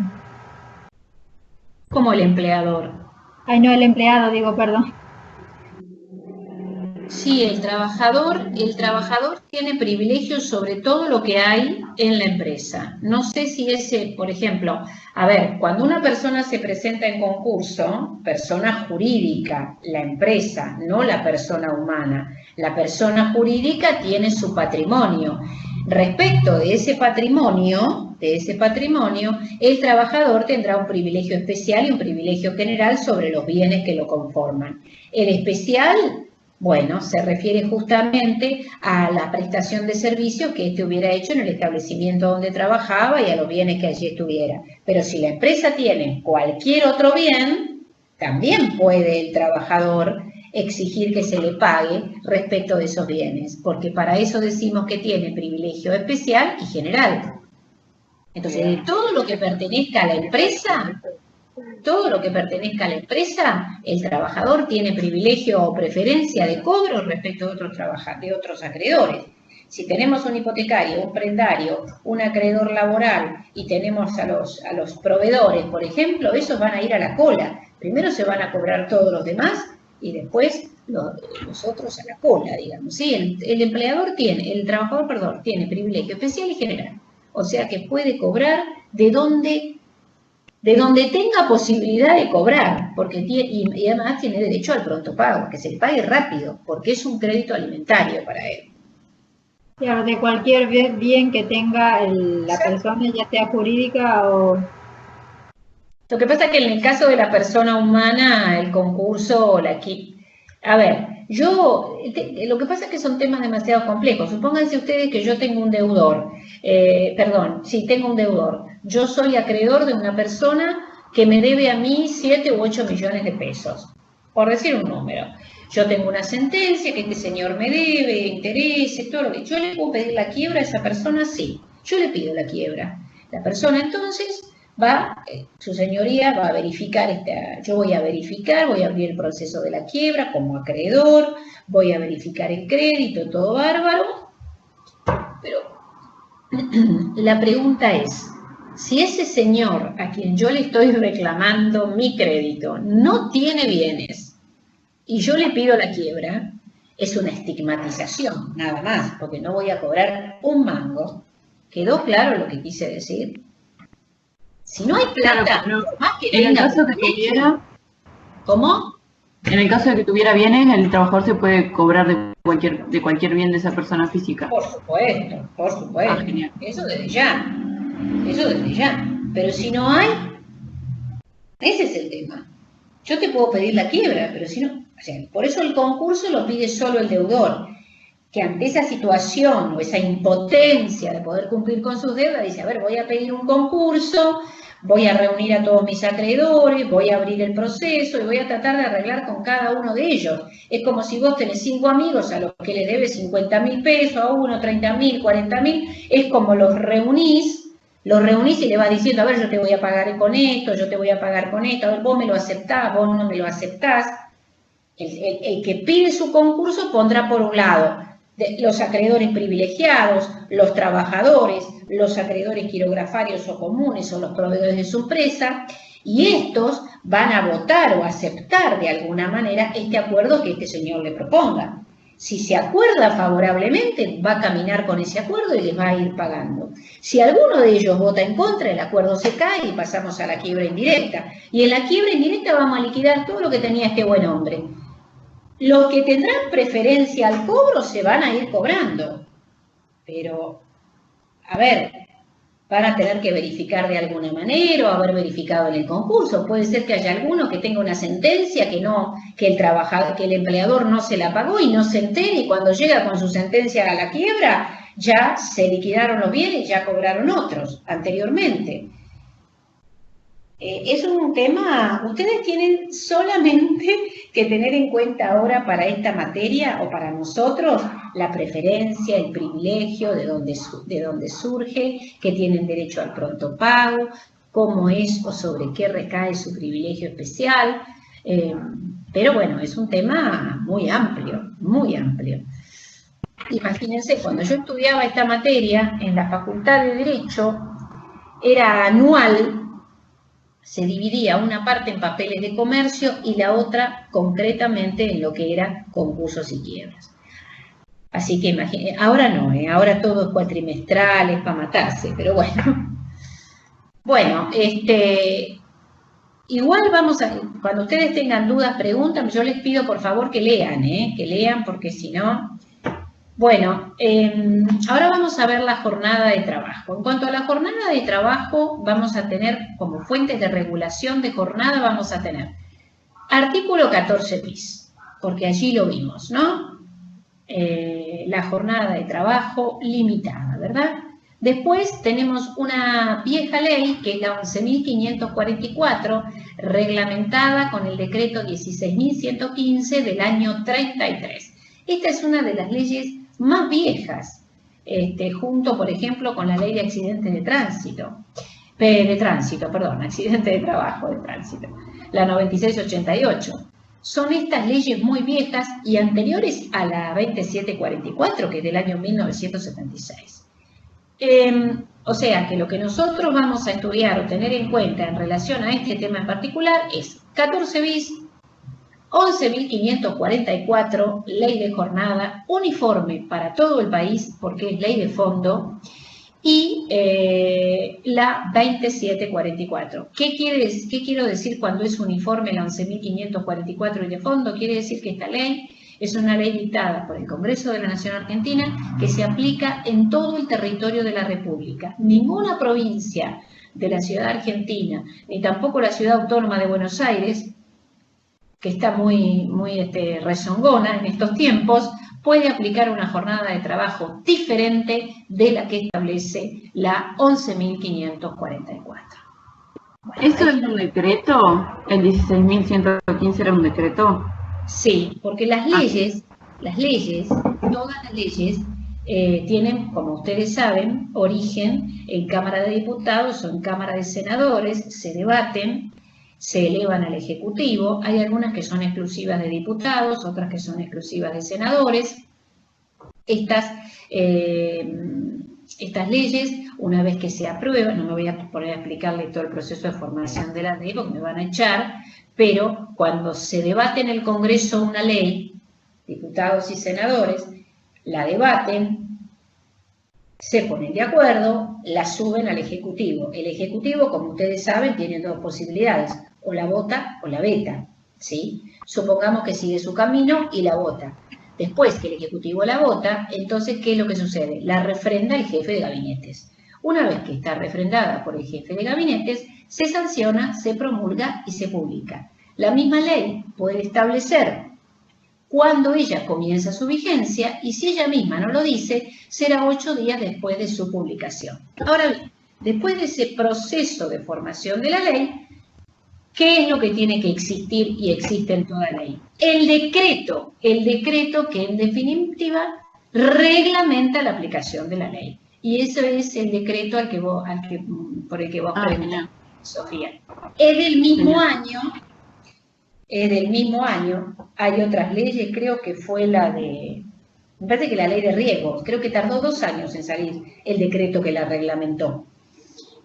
¿Cómo el empleador? Ay, no, el empleado, digo, perdón. Sí, el trabajador tiene privilegios sobre todo lo que hay en la empresa. No sé si ese, por ejemplo, a ver, cuando una persona se presenta en concurso, persona jurídica, la empresa, no la persona humana, la persona jurídica tiene su patrimonio. Respecto de ese patrimonio, el trabajador tendrá un privilegio especial y un privilegio general sobre los bienes que lo conforman. El especial, bueno, se refiere justamente a la prestación de servicios que éste hubiera hecho en el establecimiento donde trabajaba y a los bienes que allí estuviera. Pero si la empresa tiene cualquier otro bien, también puede el trabajador exigir que se le pague respecto de esos bienes, porque para eso decimos que tiene privilegio especial y general. Entonces, de todo lo que pertenezca a la empresa, el trabajador tiene privilegio o preferencia de cobro respecto de otros acreedores. Si tenemos un hipotecario, un prendario, un acreedor laboral y tenemos a los proveedores, por ejemplo, esos van a ir a la cola. Primero se van a cobrar todos los demás y después los otros a la cola, digamos. ¿Sí? El trabajador tiene privilegio especial y general. O sea que puede cobrar de donde tenga posibilidad de cobrar, porque y además tiene derecho al pronto pago, que se le pague rápido, porque es un crédito alimentario para él. Claro, de cualquier bien que tenga la persona, ya sea jurídica o... Lo que pasa es que en el caso de la persona humana, el concurso, a ver, lo que pasa es que son temas demasiado complejos. Supónganse ustedes que yo tengo un deudor, tengo un deudor. Yo soy acreedor de una persona que me debe a mí 7 u 8 millones de pesos, por decir un número. Yo tengo una sentencia que este señor me debe, intereses, todo lo que... ¿Yo le puedo pedir la quiebra a esa persona? Sí, yo le pido la quiebra. La persona entonces su señoría va a verificar, yo voy a abrir el proceso de la quiebra como acreedor, voy a verificar el crédito, todo bárbaro, pero la pregunta es, si ese señor a quien yo le estoy reclamando mi crédito no tiene bienes y yo le pido la quiebra, es una estigmatización, nada más, porque no voy a cobrar un mango. ¿Quedó claro lo que quise decir? Si no hay plata, más que en el caso que tuviera... ¿Cómo? En el caso de que tuviera bienes, el trabajador se puede cobrar de cualquier bien de esa persona física. Por supuesto. Genial. Eso desde ya. Pero si no hay, ese es el tema. Yo te puedo pedir la quiebra, pero si no... O sea, por eso el concurso lo pide solo el deudor, que ante esa situación o esa impotencia de poder cumplir con sus deudas, dice, a ver, voy a pedir un concurso, voy a reunir a todos mis acreedores, voy a abrir el proceso y voy a tratar de arreglar con cada uno de ellos. Es como si vos tenés 5 amigos a los que les debes 50.000 pesos, a uno 30.000, 40.000, es como los reunís y le vas diciendo, a ver, yo te voy a pagar con esto, yo te voy a pagar con esto, a ver, vos me lo aceptás, vos no me lo aceptás. El que pide su concurso pondrá por un lado los acreedores privilegiados, los trabajadores, los acreedores quirografarios o comunes o los proveedores de su empresa, y estos van a votar o aceptar de alguna manera este acuerdo que este señor le proponga. Si se acuerda favorablemente, va a caminar con ese acuerdo y les va a ir pagando. Si alguno de ellos vota en contra, el acuerdo se cae y pasamos a la quiebra indirecta. Y en la quiebra indirecta vamos a liquidar todo lo que tenía este buen hombre. Los que tendrán preferencia al cobro se van a ir cobrando. Pero, a ver, van a tener que verificar de alguna manera o haber verificado en el concurso. Puede ser que haya alguno que tenga una sentencia que el empleador no se la pagó y no se entere, y cuando llega con su sentencia a la quiebra ya se liquidaron los bienes y ya cobraron otros anteriormente. Es un tema, ustedes tienen solamente que tener en cuenta ahora para esta materia o para nosotros la preferencia, el privilegio, de dónde surge, que tienen derecho al pronto pago, cómo es o sobre qué recae su privilegio especial. Pero bueno, es un tema muy amplio, muy amplio. Imagínense, cuando yo estudiaba esta materia en la Facultad de Derecho, era anual. Se dividía una parte en papeles de comercio y la otra concretamente en lo que eran concursos y quiebras. Así que imagínense, ahora no, ahora todo es cuatrimestral, es para matarse, pero bueno. Bueno, igual cuando ustedes tengan dudas, preguntan, yo les pido por favor que lean porque si no... Bueno, ahora vamos a ver la jornada de trabajo. En cuanto a la jornada de trabajo, vamos a tener como fuentes de regulación de jornada, vamos a tener artículo 14 bis, porque allí lo vimos, ¿no? La jornada de trabajo limitada, ¿verdad? Después tenemos una vieja ley, que es la 11.544, reglamentada con el decreto 16.115 del año 33. Esta es una de las leyes más viejas, junto, por ejemplo, con la ley de accidentes de tránsito, accidentes de trabajo, de tránsito, la 9688. Son estas leyes muy viejas y anteriores a la 2744, que es del año 1976. O sea que lo que nosotros vamos a estudiar o tener en cuenta en relación a este tema en particular es 14 bis, 11.544, ley de jornada uniforme para todo el país, porque es ley de fondo, y la 2744. ¿Qué quiero decir cuando es uniforme la 11.544 y de fondo? Quiere decir que esta ley es una ley dictada por el Congreso de la Nación Argentina que se aplica en todo el territorio de la República. Ninguna provincia de la ciudad argentina, ni tampoco la ciudad autónoma de Buenos Aires, que está muy rezongona en estos tiempos, puede aplicar una jornada de trabajo diferente de la que establece la 11.544. Bueno, ¿eso es un decreto? ¿El 16.115 era un decreto? Sí, porque las leyes, todas las leyes, tienen, como ustedes saben, origen en Cámara de Diputados o en Cámara de Senadores, se debaten, se elevan al Ejecutivo. Hay algunas que son exclusivas de diputados, otras que son exclusivas de senadores. Estas leyes, una vez que se aprueban, no me voy a poner a explicarle todo el proceso de formación de la ley porque me van a echar, pero cuando se debate en el Congreso una ley, diputados y senadores la debaten, se ponen de acuerdo, la suben al Ejecutivo. El Ejecutivo, como ustedes saben, tiene dos posibilidades, o la vota o la veta, ¿sí? Supongamos que sigue su camino y la vota. Después que el Ejecutivo la vota, entonces, ¿qué es lo que sucede? La refrenda el jefe de gabinetes. Una vez que está refrendada por el jefe de gabinetes, se sanciona, se promulga y se publica. La misma ley puede establecer cuándo ella comienza su vigencia y si ella misma no lo dice, será 8 días después de su publicación. Ahora bien, después de ese proceso de formación de la ley, ¿qué es lo que tiene que existir y existe en toda ley? El decreto que en definitiva reglamenta la aplicación de la ley. Y eso es el decreto por el que vos preguntás, Sofía. Es del mismo año, hay otras leyes, creo que fue me parece que la ley de riesgos, creo que tardó 2 años en salir el decreto que la reglamentó.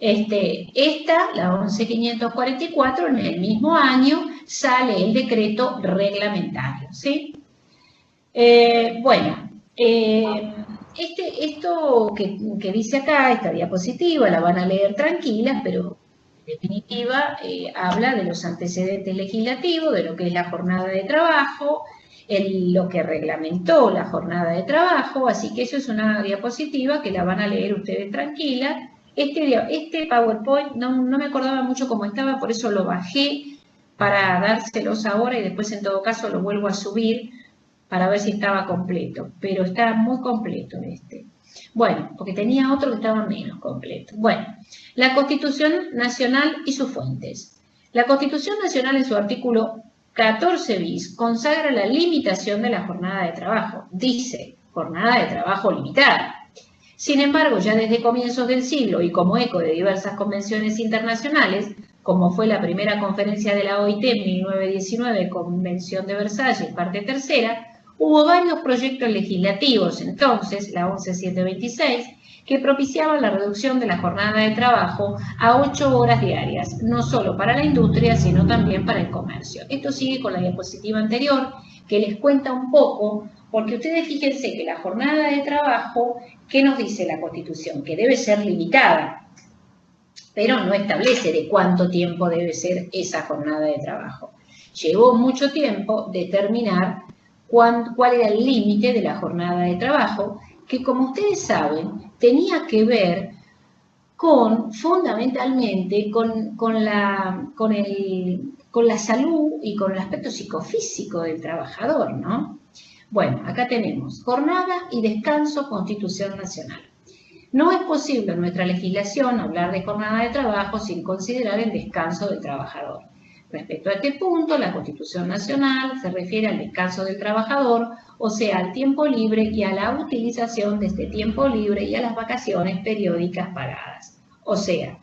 La 11.544, en el mismo año sale el decreto reglamentario, ¿sí? Esto que dice acá, esta diapositiva, la van a leer tranquilas, pero en definitiva habla de los antecedentes legislativos, de lo que es la jornada de trabajo, lo que reglamentó la jornada de trabajo, así que eso es una diapositiva que la van a leer ustedes tranquilas. Este PowerPoint no me acordaba mucho cómo estaba, por eso lo bajé para dárselos ahora y después en todo caso lo vuelvo a subir para ver si estaba completo, pero está muy completo este. Bueno, porque tenía otro que estaba menos completo. Bueno, la Constitución Nacional y sus fuentes. La Constitución Nacional en su artículo 14 bis consagra la limitación de la jornada de trabajo. Dice, jornada de trabajo limitada. Sin embargo, ya desde comienzos del siglo y como eco de diversas convenciones internacionales, como fue la primera conferencia de la OIT en 1919, Convención de Versalles, parte tercera, hubo varios proyectos legislativos, entonces, la 11726, que propiciaban la reducción de la jornada de trabajo a 8 horas diarias, no solo para la industria, sino también para el comercio. Esto sigue con la diapositiva anterior, que les cuenta un poco, porque ustedes fíjense que la jornada de trabajo, ¿qué nos dice la Constitución? Que debe ser limitada, pero no establece de cuánto tiempo debe ser esa jornada de trabajo. Llevó mucho tiempo determinar cuál era el límite de la jornada de trabajo, que como ustedes saben, tenía que ver fundamentalmente con la salud y con el aspecto psicofísico del trabajador, ¿no? Bueno, acá tenemos jornada y descanso, Constitución Nacional. No es posible en nuestra legislación hablar de jornada de trabajo sin considerar el descanso del trabajador. Respecto a este punto, la Constitución Nacional se refiere al descanso del trabajador o sea, al tiempo libre y a la utilización de este tiempo libre y a las vacaciones periódicas pagadas. O sea,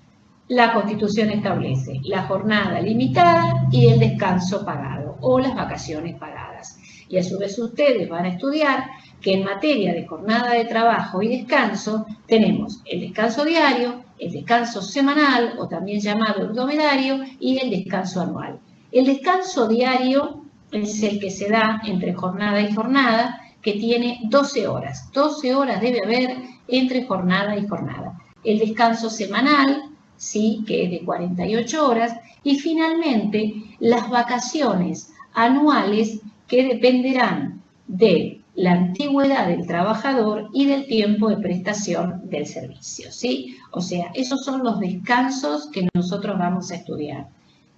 la Constitución establece la jornada limitada y el descanso pagado o las vacaciones pagadas. Y a su vez ustedes van a estudiar que en materia de jornada de trabajo y descanso tenemos el descanso diario, el descanso semanal o también llamado hebdomedario y el descanso anual. El descanso diario es el que se da entre jornada y jornada, que tiene 12 horas. 12 horas debe haber entre jornada y jornada. El descanso semanal, sí, que es de 48 horas. Y finalmente, las vacaciones anuales que dependerán de la antigüedad del trabajador y del tiempo de prestación del servicio, ¿sí? O sea, esos son los descansos que nosotros vamos a estudiar.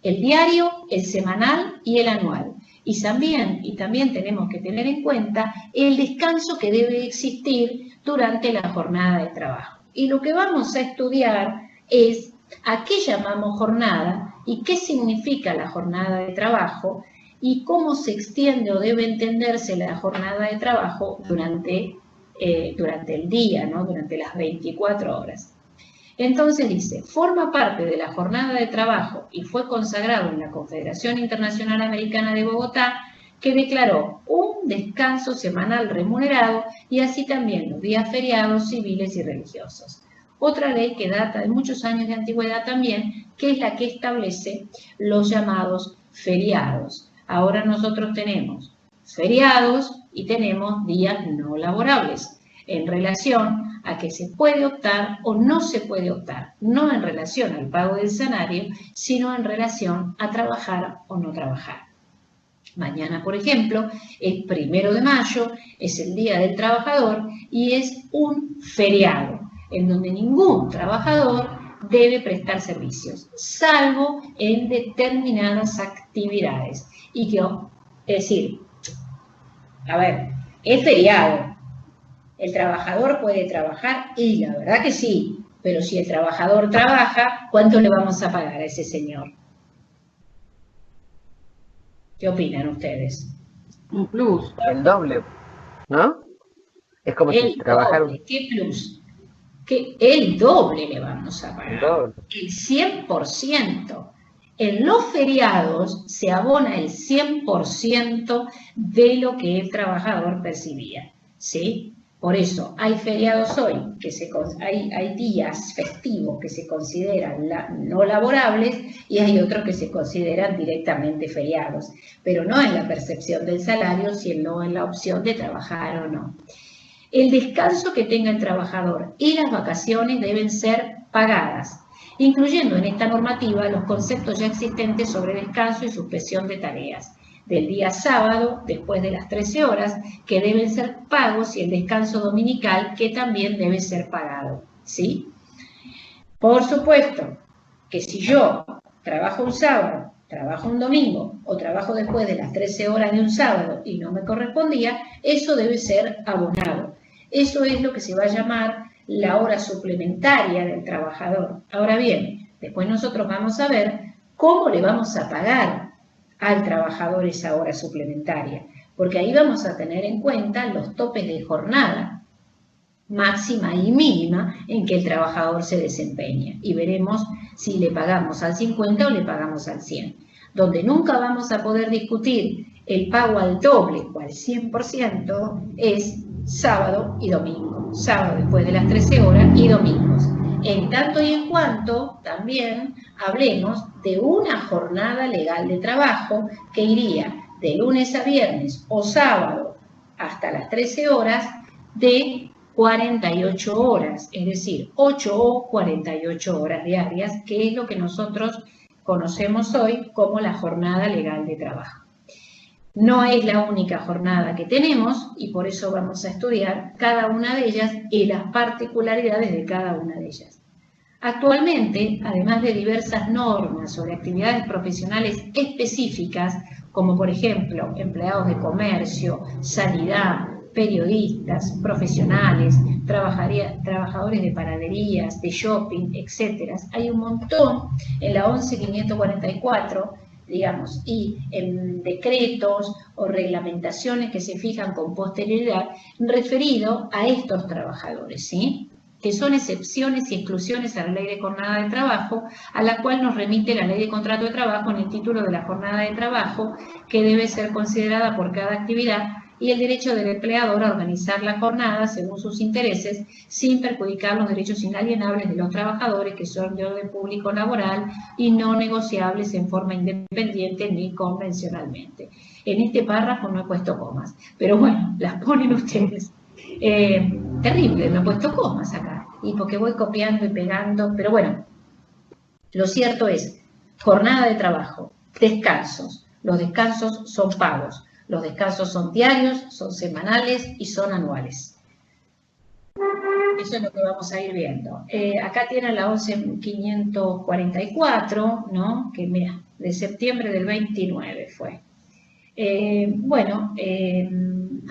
El diario, el semanal y el anual. Y también tenemos que tener en cuenta el descanso que debe existir durante la jornada de trabajo. Y lo que vamos a estudiar es a qué llamamos jornada y qué significa la jornada de trabajo y cómo se extiende o debe entenderse la jornada de trabajo durante el día, ¿no? Durante las 24 horas. Entonces dice, forma parte de la jornada de trabajo y fue consagrado en la Confederación Internacional Americana de Bogotá, que declaró un descanso semanal remunerado y así también los días feriados civiles y religiosos. Otra ley que data de muchos años de antigüedad también, que es la que establece los llamados feriados. Ahora nosotros tenemos feriados y tenemos días no laborables en relación a que se puede optar o no se puede optar, no en relación al pago del salario, sino en relación a trabajar o no trabajar. Mañana, por ejemplo, el 1 de mayo, es el Día del Trabajador y es un feriado en donde ningún trabajador debe prestar servicios, salvo en determinadas actividades. Y que, es decir, a ver, es feriado. ¿El trabajador puede trabajar? Y la verdad que sí, pero si el trabajador trabaja, ¿cuánto le vamos a pagar a ese señor? ¿Qué opinan ustedes? Un plus. El doble, ¿no? Es como si trabajara. ¿Qué plus? Que el doble le vamos a pagar. El 100%. En los feriados se abona el 100% de lo que el trabajador percibía, ¿sí? Por eso hay feriados hoy, hay días festivos que se consideran no laborables y hay otros que se consideran directamente feriados, pero no en la percepción del salario, sino en la opción de trabajar o no. El descanso que tenga el trabajador y las vacaciones deben ser pagadas, incluyendo en esta normativa los conceptos ya existentes sobre descanso y suspensión de tareas del día sábado después de las 13 horas, que deben ser pagos, y el descanso dominical, que también debe ser pagado, ¿sí? Por supuesto que si yo trabajo un sábado, trabajo un domingo o trabajo después de las 13 horas de un sábado y no me correspondía, eso debe ser abonado. Eso es lo que se va a llamar la hora suplementaria del trabajador. Ahora bien, después nosotros vamos a ver cómo le vamos a pagar al trabajador esa hora suplementaria, porque ahí vamos a tener en cuenta los topes de jornada máxima y mínima en que el trabajador se desempeña y veremos si le pagamos al 50 o le pagamos al 100. Donde nunca vamos a poder discutir el pago al doble o al 100% es sábado y domingo, sábado después de las 13 horas y domingos. En tanto y en cuanto también hablemos de una jornada legal de trabajo que iría de lunes a viernes o sábado hasta las 13 horas de 48 horas, es decir, 8 o 48 horas diarias, que es lo que nosotros conocemos hoy como la jornada legal de trabajo. No es la única jornada que tenemos y por eso vamos a estudiar cada una de ellas y las particularidades de cada una de ellas. Actualmente, además de diversas normas sobre actividades profesionales específicas, como por ejemplo empleados de comercio, sanidad, periodistas, profesionales, trabajadores de panaderías, de shopping, etc. Hay un montón en la 11.544 digamos, y en decretos o reglamentaciones que se fijan con posterioridad referido a estos trabajadores, ¿sí? Que son excepciones y exclusiones a la Ley de Jornada de Trabajo, a la cual nos remite la Ley de Contrato de Trabajo en el título de la jornada de trabajo, que debe ser considerada por cada actividad, y el derecho del empleador a organizar la jornada según sus intereses, sin perjudicar los derechos inalienables de los trabajadores, que son de orden público laboral y no negociables en forma independiente ni convencionalmente. En este párrafo no he puesto comas, pero bueno, las ponen ustedes. Terrible, no he puesto comas acá, y porque voy copiando y pegando, pero bueno, lo cierto es, jornada de trabajo, descansos, los descansos son pagos, los descansos son diarios, son semanales y son anuales. Eso es lo que vamos a ir viendo. Acá tienen la 11.544, ¿no? Que mira, de septiembre del 29 fue.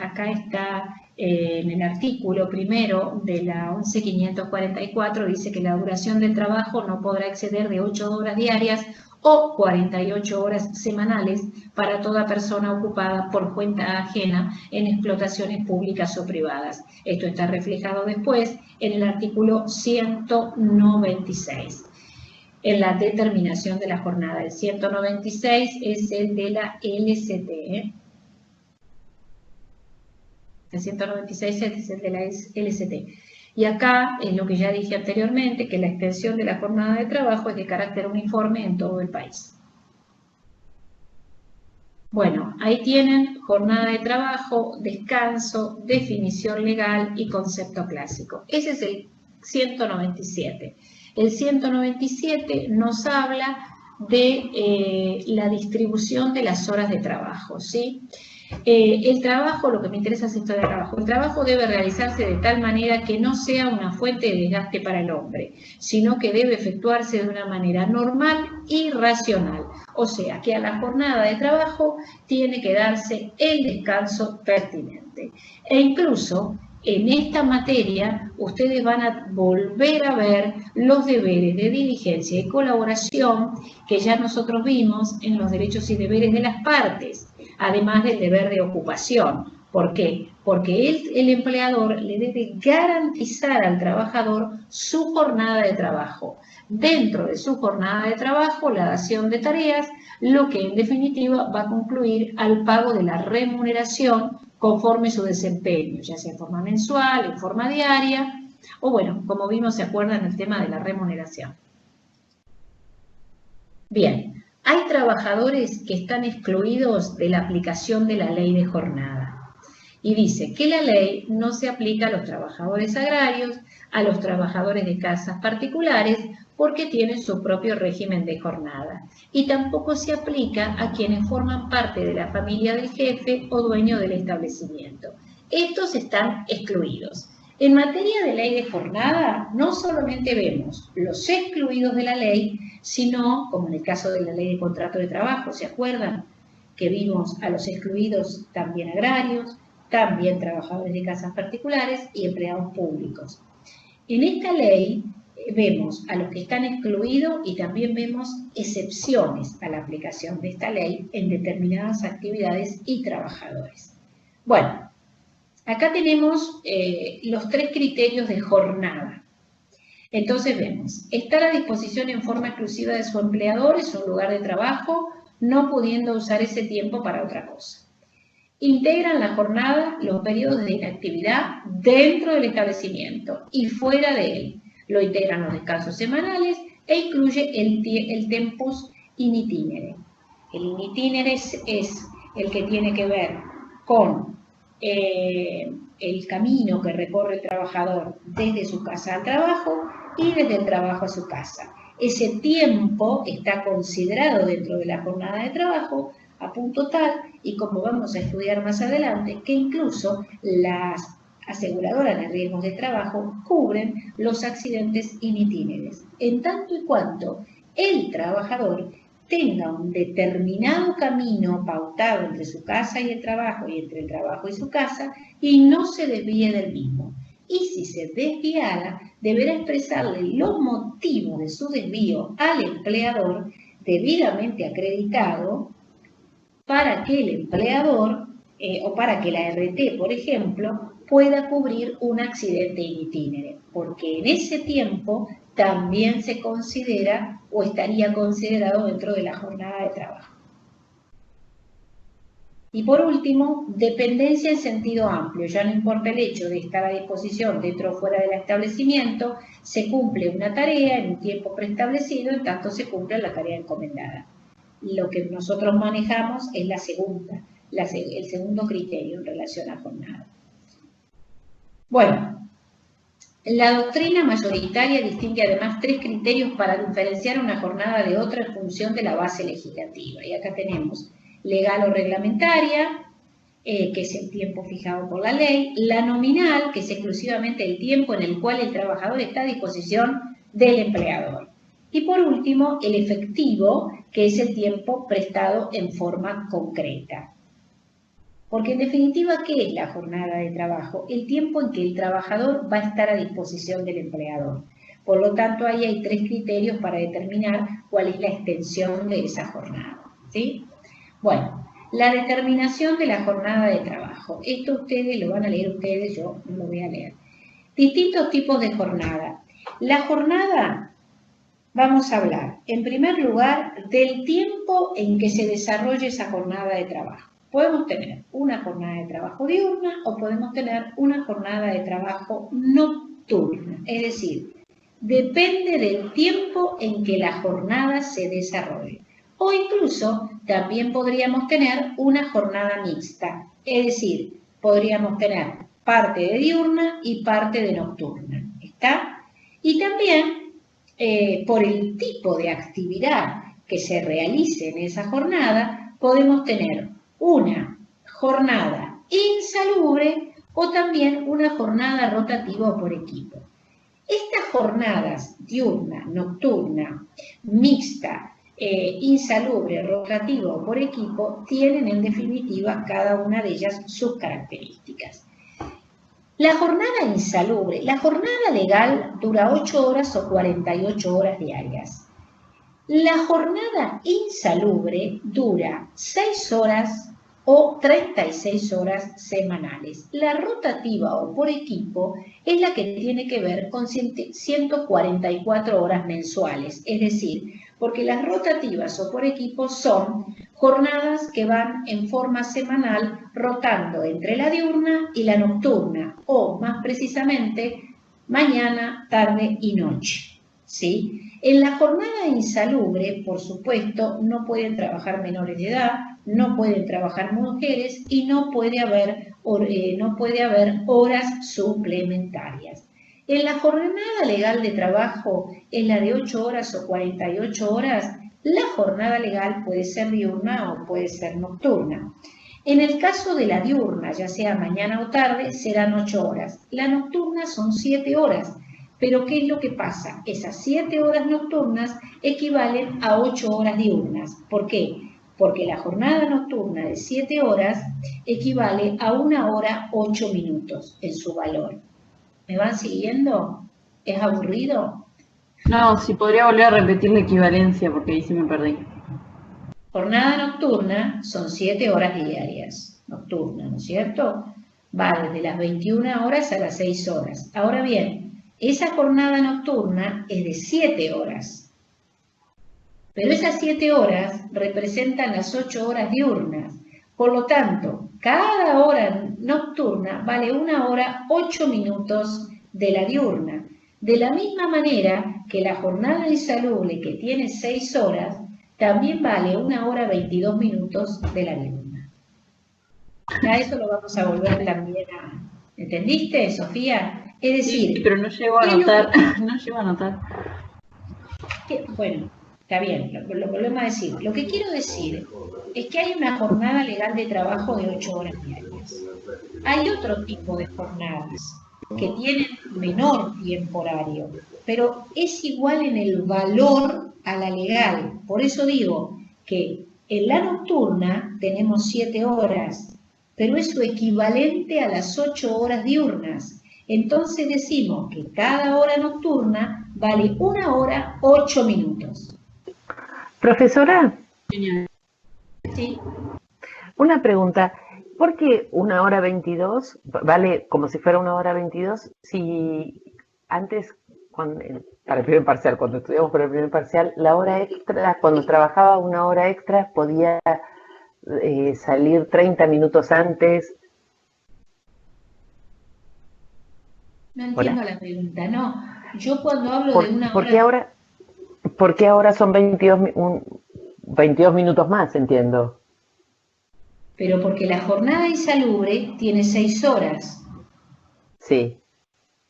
Acá está en el artículo primero de la 11.544, dice que la duración del trabajo no podrá exceder de 8 horas diarias o 48 horas semanales para toda persona ocupada por cuenta ajena en explotaciones públicas o privadas. Esto está reflejado después en el artículo 196. En la determinación de la jornada. El 196 es el de la LCT. El 196 es el de la LCT. Y acá es lo que ya dije anteriormente, que la extensión de la jornada de trabajo es de carácter uniforme en todo el país. Bueno, ahí tienen jornada de trabajo, descanso, definición legal y concepto clásico. Ese es el 197. El 197 nos habla de la distribución de las horas de trabajo, ¿sí? El trabajo, lo que me interesa es esto de trabajo. El trabajo debe realizarse de tal manera que no sea una fuente de desgaste para el hombre, sino que debe efectuarse de una manera normal y racional. O sea, que a la jornada de trabajo tiene que darse el descanso pertinente. E incluso en esta materia ustedes van a volver a ver los deberes de diligencia y colaboración que ya nosotros vimos en los derechos y deberes de las partes, además del deber de ocupación. ¿Por qué? Porque el empleador le debe garantizar al trabajador su jornada de trabajo. Dentro de su jornada de trabajo, la dación de tareas, lo que en definitiva va a concluir al pago de la remuneración conforme su desempeño, ya sea en forma mensual, en forma diaria, o bueno, como vimos, se acuerdan el tema de la remuneración. Bien, hay trabajadores que están excluidos de la aplicación de la ley de jornada. Y dice que la ley no se aplica a los trabajadores agrarios, a los trabajadores de casas particulares, porque tienen su propio régimen de jornada. Y tampoco se aplica a quienes forman parte de la familia del jefe o dueño del establecimiento. Estos están excluidos. En materia de ley de jornada, no solamente vemos los excluidos de la ley, sino, como en el caso de la ley de contrato de trabajo, ¿se acuerdan? Que vimos a los excluidos también agrarios, también trabajadores de casas particulares y empleados públicos. En esta ley vemos a los que están excluidos y también vemos excepciones a la aplicación de esta ley en determinadas actividades y trabajadores. Bueno, acá tenemos los 3 criterios de jornada. Entonces vemos, estar a disposición en forma exclusiva de su empleador en su lugar de trabajo, no pudiendo usar ese tiempo para otra cosa. Integran la jornada los periodos de inactividad dentro del establecimiento y fuera de él. Lo integran los descansos semanales e incluye el tempus in itinere. El in itinere es el que tiene que ver con el camino que recorre el trabajador desde su casa al trabajo y desde el trabajo a su casa. Ese tiempo está considerado dentro de la jornada de trabajo a punto tal, y como vamos a estudiar más adelante, que incluso las aseguradoras de riesgos de trabajo cubren los accidentes in itineres, en tanto y cuanto el trabajador tenga un determinado camino pautado entre su casa y el trabajo y entre el trabajo y su casa y no se desvíe del mismo. Y si se desviara, deberá expresarle los motivos de su desvío al empleador debidamente acreditado para que el empleador o para que la RT, por ejemplo, pueda cubrir un accidente in itinere, porque en ese tiempo también se considera o estaría considerado dentro de la jornada de trabajo. Y por último, dependencia en sentido amplio. Ya no importa el hecho de estar a disposición dentro o fuera del establecimiento, se cumple una tarea en un tiempo preestablecido, en tanto se cumple la tarea encomendada. Lo que nosotros manejamos es la segunda, el segundo criterio en relación a jornada. Bueno, la doctrina mayoritaria distingue además 3 criterios para diferenciar una jornada de otra en función de la base legislativa. Y acá tenemos legal o reglamentaria, que es el tiempo fijado por la ley, la nominal, que es exclusivamente el tiempo en el cual el trabajador está a disposición del empleador. Y por último, el efectivo, que es el tiempo prestado en forma concreta. Porque en definitiva, ¿qué es la jornada de trabajo? El tiempo en que el trabajador va a estar a disposición del empleador. Por lo tanto, ahí hay 3 criterios para determinar cuál es la extensión de esa jornada, ¿sí? Bueno, la determinación de la jornada de trabajo. Esto ustedes lo van a leer ustedes, yo no lo voy a leer. Distintos tipos de jornada. La jornada, vamos a hablar, en primer lugar, del tiempo en que se desarrolla esa jornada de trabajo. Podemos tener una jornada de trabajo diurna o podemos tener una jornada de trabajo nocturna. Es decir, depende del tiempo en que la jornada se desarrolle. O incluso también podríamos tener una jornada mixta. Es decir, podríamos tener parte de diurna y parte de nocturna. ¿Está? Y también por el tipo de actividad que se realice en esa jornada, podemos tener una jornada insalubre o también una jornada rotativa o por equipo. Estas jornadas diurna, nocturna, mixta, insalubre, rotativa o por equipo tienen en definitiva cada una de ellas sus características. La jornada insalubre, la jornada legal dura 8 horas o 48 horas diarias. La jornada insalubre dura 6 horas o 36 horas semanales. La rotativa o por equipo es la que tiene que ver con 144 horas mensuales, es decir, porque las rotativas o por equipo son jornadas que van en forma semanal rotando entre la diurna y la nocturna, o más precisamente mañana, tarde y noche, ¿sí? En la jornada insalubre, por supuesto, no pueden trabajar menores de edad, no pueden trabajar mujeres y no puede haber horas suplementarias. En la jornada legal de trabajo, en la de 8 horas o 48 horas, la jornada legal puede ser diurna o puede ser nocturna. En el caso de la diurna, ya sea mañana o tarde, serán 8 horas. La nocturna son 7 horas. Pero ¿qué es lo que pasa? Esas 7 horas nocturnas equivalen a 8 horas diurnas. ¿Por qué? Porque la jornada nocturna de 7 horas equivale a 1 hora 8 minutos en su valor. ¿Me van siguiendo? ¿Es aburrido? No, si podría volver a repetir la equivalencia porque ahí se me perdí. Jornada nocturna son 7 horas diarias, nocturna, ¿no es cierto? Va desde las 21 horas a las 6 horas. Ahora bien, esa jornada nocturna es de 7 horas. Pero esas 7 horas representan las 8 horas diurnas. Por lo tanto, cada hora nocturna vale 1 hora 8 minutos de la diurna. De la misma manera que la jornada insalubre, que tiene 6 horas, también vale 1 hora 22 minutos de la diurna. A eso lo vamos a volver también a... ¿Entendiste, Sofía? Es decir... Sí, pero no llego a anotar. No llego a anotar. Bueno, está bien, lo volvemos a decir. Lo que quiero decir es que hay una jornada legal de trabajo de 8 horas diarias. Hay otro tipo de jornadas que tienen menor tiempo horario, pero es igual en el valor a la legal. Por eso digo que en la nocturna tenemos 7 horas, pero es su equivalente a las 8 horas diurnas. Entonces decimos que cada hora nocturna vale 1 hora 8 minutos. Profesora, Sí. una pregunta. ¿Por qué 1 hora 22 vale como si fuera 1 hora 22 si antes, para el primer parcial, cuando estudiamos para el primer parcial, la hora extra, cuando trabajaba 1 hora extra, podía salir 30 minutos antes? No entiendo Hola. la pregunta, no. Yo cuando hablo de ¿Por, una por qué hora, ahora, por qué ahora son 22 minutos más, entiendo? pero porque la jornada insalubre tiene 6 horas. Sí,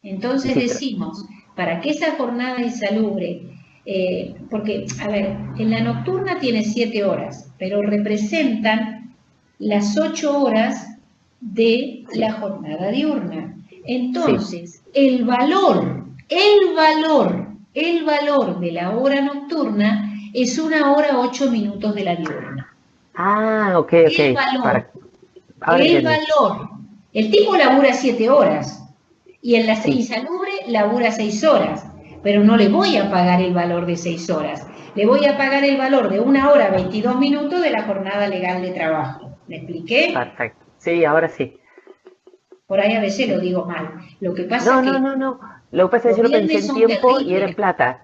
Entonces sí, decimos, para que esa jornada insalubre, porque, a ver, en la nocturna tiene 7 horas, pero representan las 8 horas de la jornada diurna. sí. Entonces, el valor de la hora nocturna es 1 hora 8 minutos de la diurna. Ah, ok, El ok. valor, Ahora el entendí. valor. El tipo labura 7 horas y en la Sí, insalubre labura 6 horas, pero no le voy a pagar el valor de 6 horas, le voy a pagar el valor de 1 hora 22 minutos de la jornada legal de trabajo. ¿Me expliqué? perfecto. Sí, ahora sí. Por ahí a veces lo digo mal. Lo que pasa No, es no, que no, no. Lo que pasa es los que yo lo pensé viernes en son tiempo y era en terribles. plata.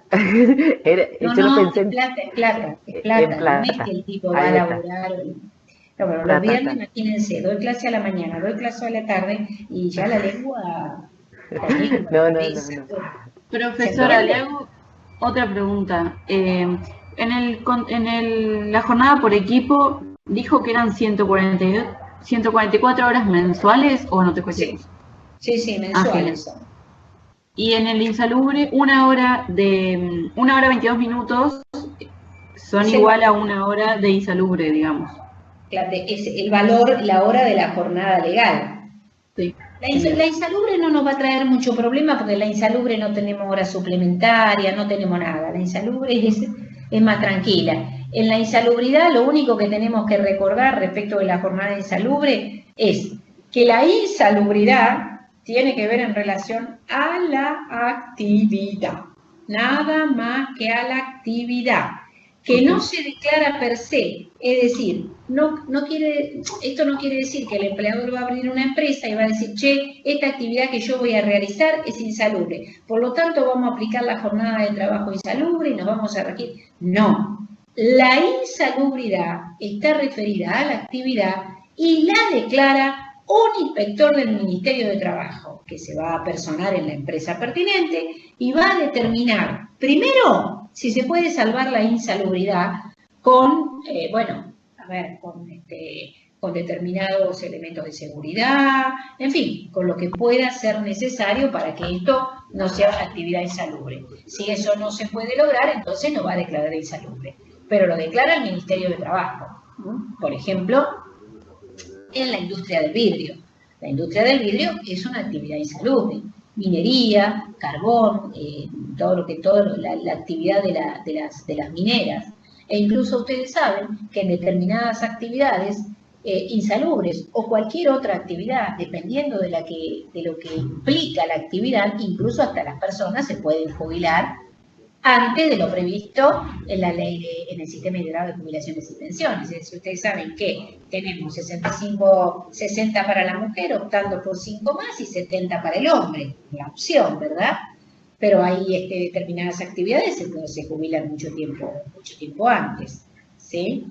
No, Yo lo no, pensé es plata, es en plata. No es que plata. el tipo va a Ahí está. laburar. No, pero los Ta, ta, viernes, ta. imagínense, doy clase a la mañana, doy clase a la tarde y ya la lengua, la No, no, no, cabeza, no. todo. ¿Se Profesora, le entiende? hago otra pregunta. La jornada por equipo, ¿dijo que eran 144 horas mensuales o no te cualquier Sí, cosa? sí, Ah, genial. mensuales son. Y en el insalubre, 1 hora 22 minutos son Es el igual a valor, 1 hora de insalubre, digamos. es el valor, la hora de la jornada legal. Sí, La genial. insalubre no nos va a traer mucho problema porque en la insalubre no tenemos horas suplementarias, no tenemos nada. La insalubre es más tranquila. En la insalubridad lo único que tenemos que recordar respecto de la jornada insalubre es que la insalubridad tiene que ver en relación a la actividad, nada más que a la actividad, que no se declara per se, es decir, esto no quiere decir que el empleador va a abrir una empresa y va a decir, che, esta actividad que yo voy a realizar es insalubre, por lo tanto vamos a aplicar la jornada de trabajo insalubre y nos vamos a regir. No, la insalubridad está referida a la actividad y la declara un inspector del Ministerio de Trabajo, que se va a personar en la empresa pertinente y va a determinar, primero, si se puede salvar la insalubridad con, con determinados elementos de seguridad, en fin, con lo que pueda ser necesario para que esto no sea una actividad insalubre. Si eso no se puede lograr, entonces no va a declarar insalubre, pero lo declara el Ministerio de Trabajo. Por ejemplo, en la industria del vidrio. La industria del vidrio es una actividad insalubre. Minería, carbón, la actividad de las mineras. E incluso ustedes saben que en determinadas actividades insalubres o cualquier otra actividad, dependiendo de lo que implica la actividad, incluso hasta las personas se pueden jubilar antes de lo previsto en la ley en el sistema integrado de jubilaciones y pensiones. Es decir, ustedes saben que tenemos 60 para la mujer, optando por 5 más y 70 para el hombre, la opción, ¿verdad? Pero hay determinadas actividades en donde se jubilan mucho tiempo antes, ¿sí?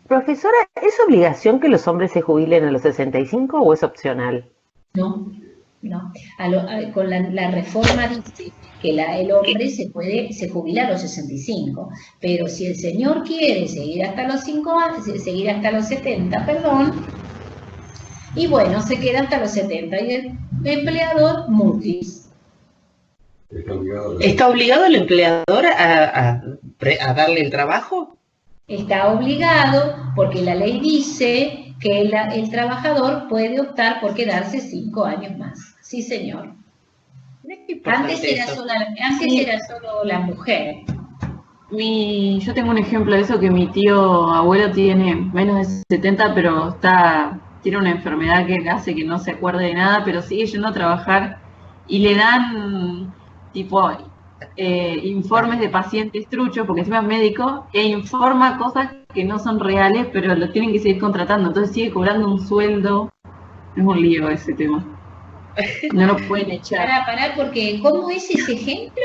Profesora, ¿es obligación que los hombres se jubilen a los 65 o es opcional? No, no. Con la reforma dice que el hombre se jubila a los 65, pero si el señor quiere seguir hasta los 5 años, seguir hasta los 70, perdón, y bueno, se queda hasta los 70 y el empleador mutis. ¿Está obligado el empleador a darle el trabajo? Está obligado porque la ley dice que el trabajador puede optar por quedarse 5 años más. Sí, señor. Antes era solo la mujer. Yo tengo un ejemplo de eso, que mi tío abuelo tiene menos de 70, pero tiene una enfermedad que hace que no se acuerde de nada, pero sigue yendo a trabajar y le dan tipo informes de pacientes truchos, porque encima es médico, e informa cosas que no son reales, pero lo tienen que seguir contratando, entonces sigue cobrando un sueldo. Es un lío ese tema. No lo pueden echar. Pará, porque ¿cómo es ese ejemplo?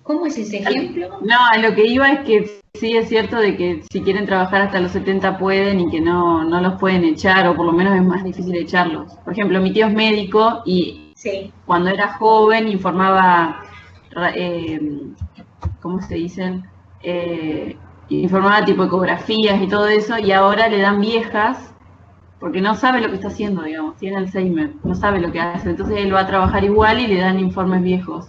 ¿Cómo es ese ejemplo? No, a lo que iba es que sí es cierto de que si quieren trabajar hasta los 70 pueden y que no los pueden echar, o por lo menos es más difícil echarlos. Por ejemplo, mi tío es médico y Sí. cuando era joven informaba, ¿cómo se dicen? Informaba tipo ecografías y todo eso, y ahora le dan viejas porque no sabe lo que está haciendo, digamos, tiene Alzheimer, no sabe lo que hace, entonces él va a trabajar igual y le dan informes viejos.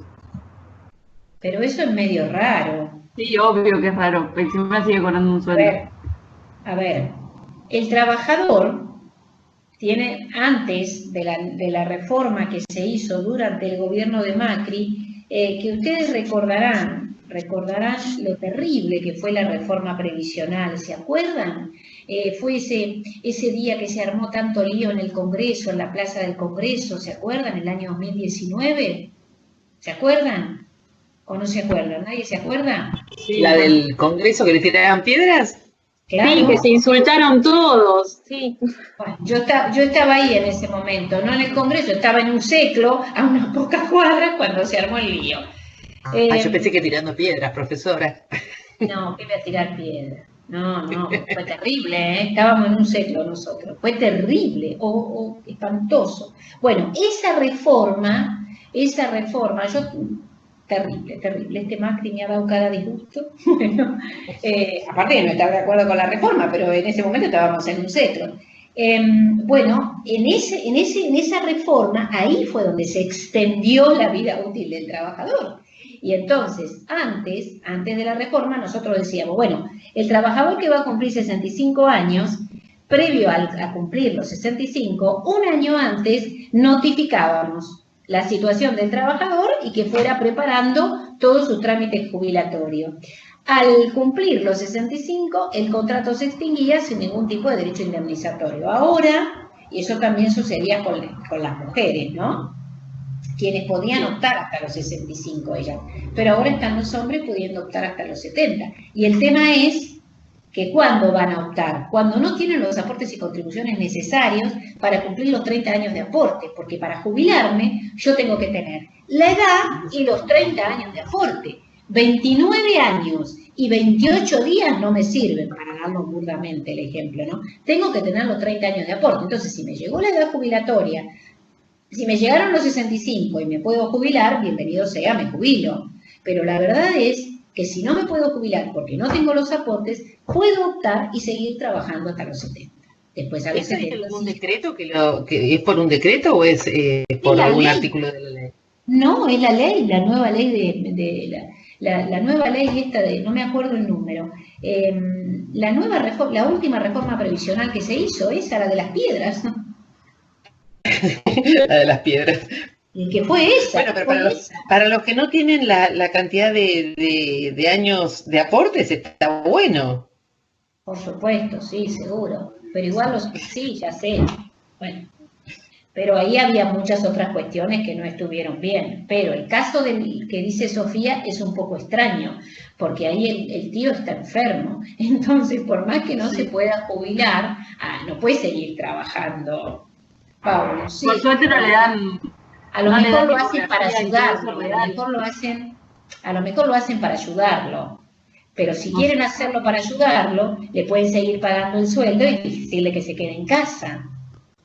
Pero eso es medio raro. Sí, obvio que es raro, pero encima sigue cobrando un sueldo. A ver, el trabajador tiene, antes de la reforma que se hizo durante el gobierno de Macri, que ustedes recordarán lo terrible que fue la reforma previsional, ¿se acuerdan? Fue ese día que se armó tanto lío en el Congreso, en la Plaza del Congreso, ¿se acuerdan? El año 2019, ¿se acuerdan? ¿O no se acuerdan? ¿Nadie se acuerda? Sí, ¿La del Congreso que le tiraban piedras? Claro. Sí, que se insultaron todos, sí. Bueno, yo estaba ahí en ese momento, no en el Congreso, estaba en un seclo a unas pocas cuadras cuando se armó el lío. Yo pensé que tirando piedras, profesora. No, que voy a tirar piedra. No, fue terrible, ¿eh? Estábamos en un seclo nosotros. Fue terrible, espantoso. Bueno, esa reforma, terrible. Este Macri me ha dado cada disgusto. Bueno, aparte de no estar de acuerdo con la reforma, pero en ese momento estábamos en un seclo. Bueno, en esa reforma, ahí fue donde se extendió la vida útil del trabajador. Y entonces, antes de la reforma, nosotros decíamos, bueno, el trabajador que va a cumplir 65 años, previo a cumplir los 65, un año antes notificábamos la situación del trabajador y que fuera preparando todos sus trámites jubilatorios. Al cumplir los 65, el contrato se extinguía sin ningún tipo de derecho indemnizatorio. Ahora, y eso también sucedía con las mujeres, ¿no? Quienes podían optar hasta los 65 ellas, pero ahora están los hombres pudiendo optar hasta los 70. Y el tema es que ¿cuándo van a optar? Cuando no tienen los aportes y contribuciones necesarios para cumplir los 30 años de aporte, porque para jubilarme yo tengo que tener la edad y los 30 años de aporte. 29 años y 28 días no me sirven, para darlo burdamente el ejemplo, ¿no? Tengo que tener los 30 años de aporte. Entonces, si me llegó la edad jubilatoria, si me llegaron los 65 y me puedo jubilar, bienvenido sea, me jubilo. Pero la verdad es que si no me puedo jubilar porque no tengo los aportes, puedo optar y seguir trabajando hasta los 70. Después a los ¿Eso 70. es algún decreto que es por un decreto o es por algún artículo de la ley? No, es la ley, la nueva ley la nueva ley esta de, no me acuerdo el número, la última reforma previsional que se hizo, esa, la de las piedras. La de las piedras. Y que fue esa. Bueno, pero para los que no tienen la cantidad de años de aportes, está bueno. Por supuesto, sí, seguro. Pero igual sí, ya sé. Bueno, pero ahí había muchas otras cuestiones que no estuvieron bien. Pero el caso del que dice Sofía es un poco extraño, porque ahí el tío está enfermo. Entonces, por más que no se pueda jubilar, no puede seguir trabajando. Pablo, sí. Por suerte no le dan. A lo no mejor le dan lo hacen para fotografía y todo eso ayudarlo. real. A lo mejor lo hacen para ayudarlo. Pero si quieren hacerlo para ayudarlo, le pueden seguir pagando el sueldo y decirle que se quede en casa.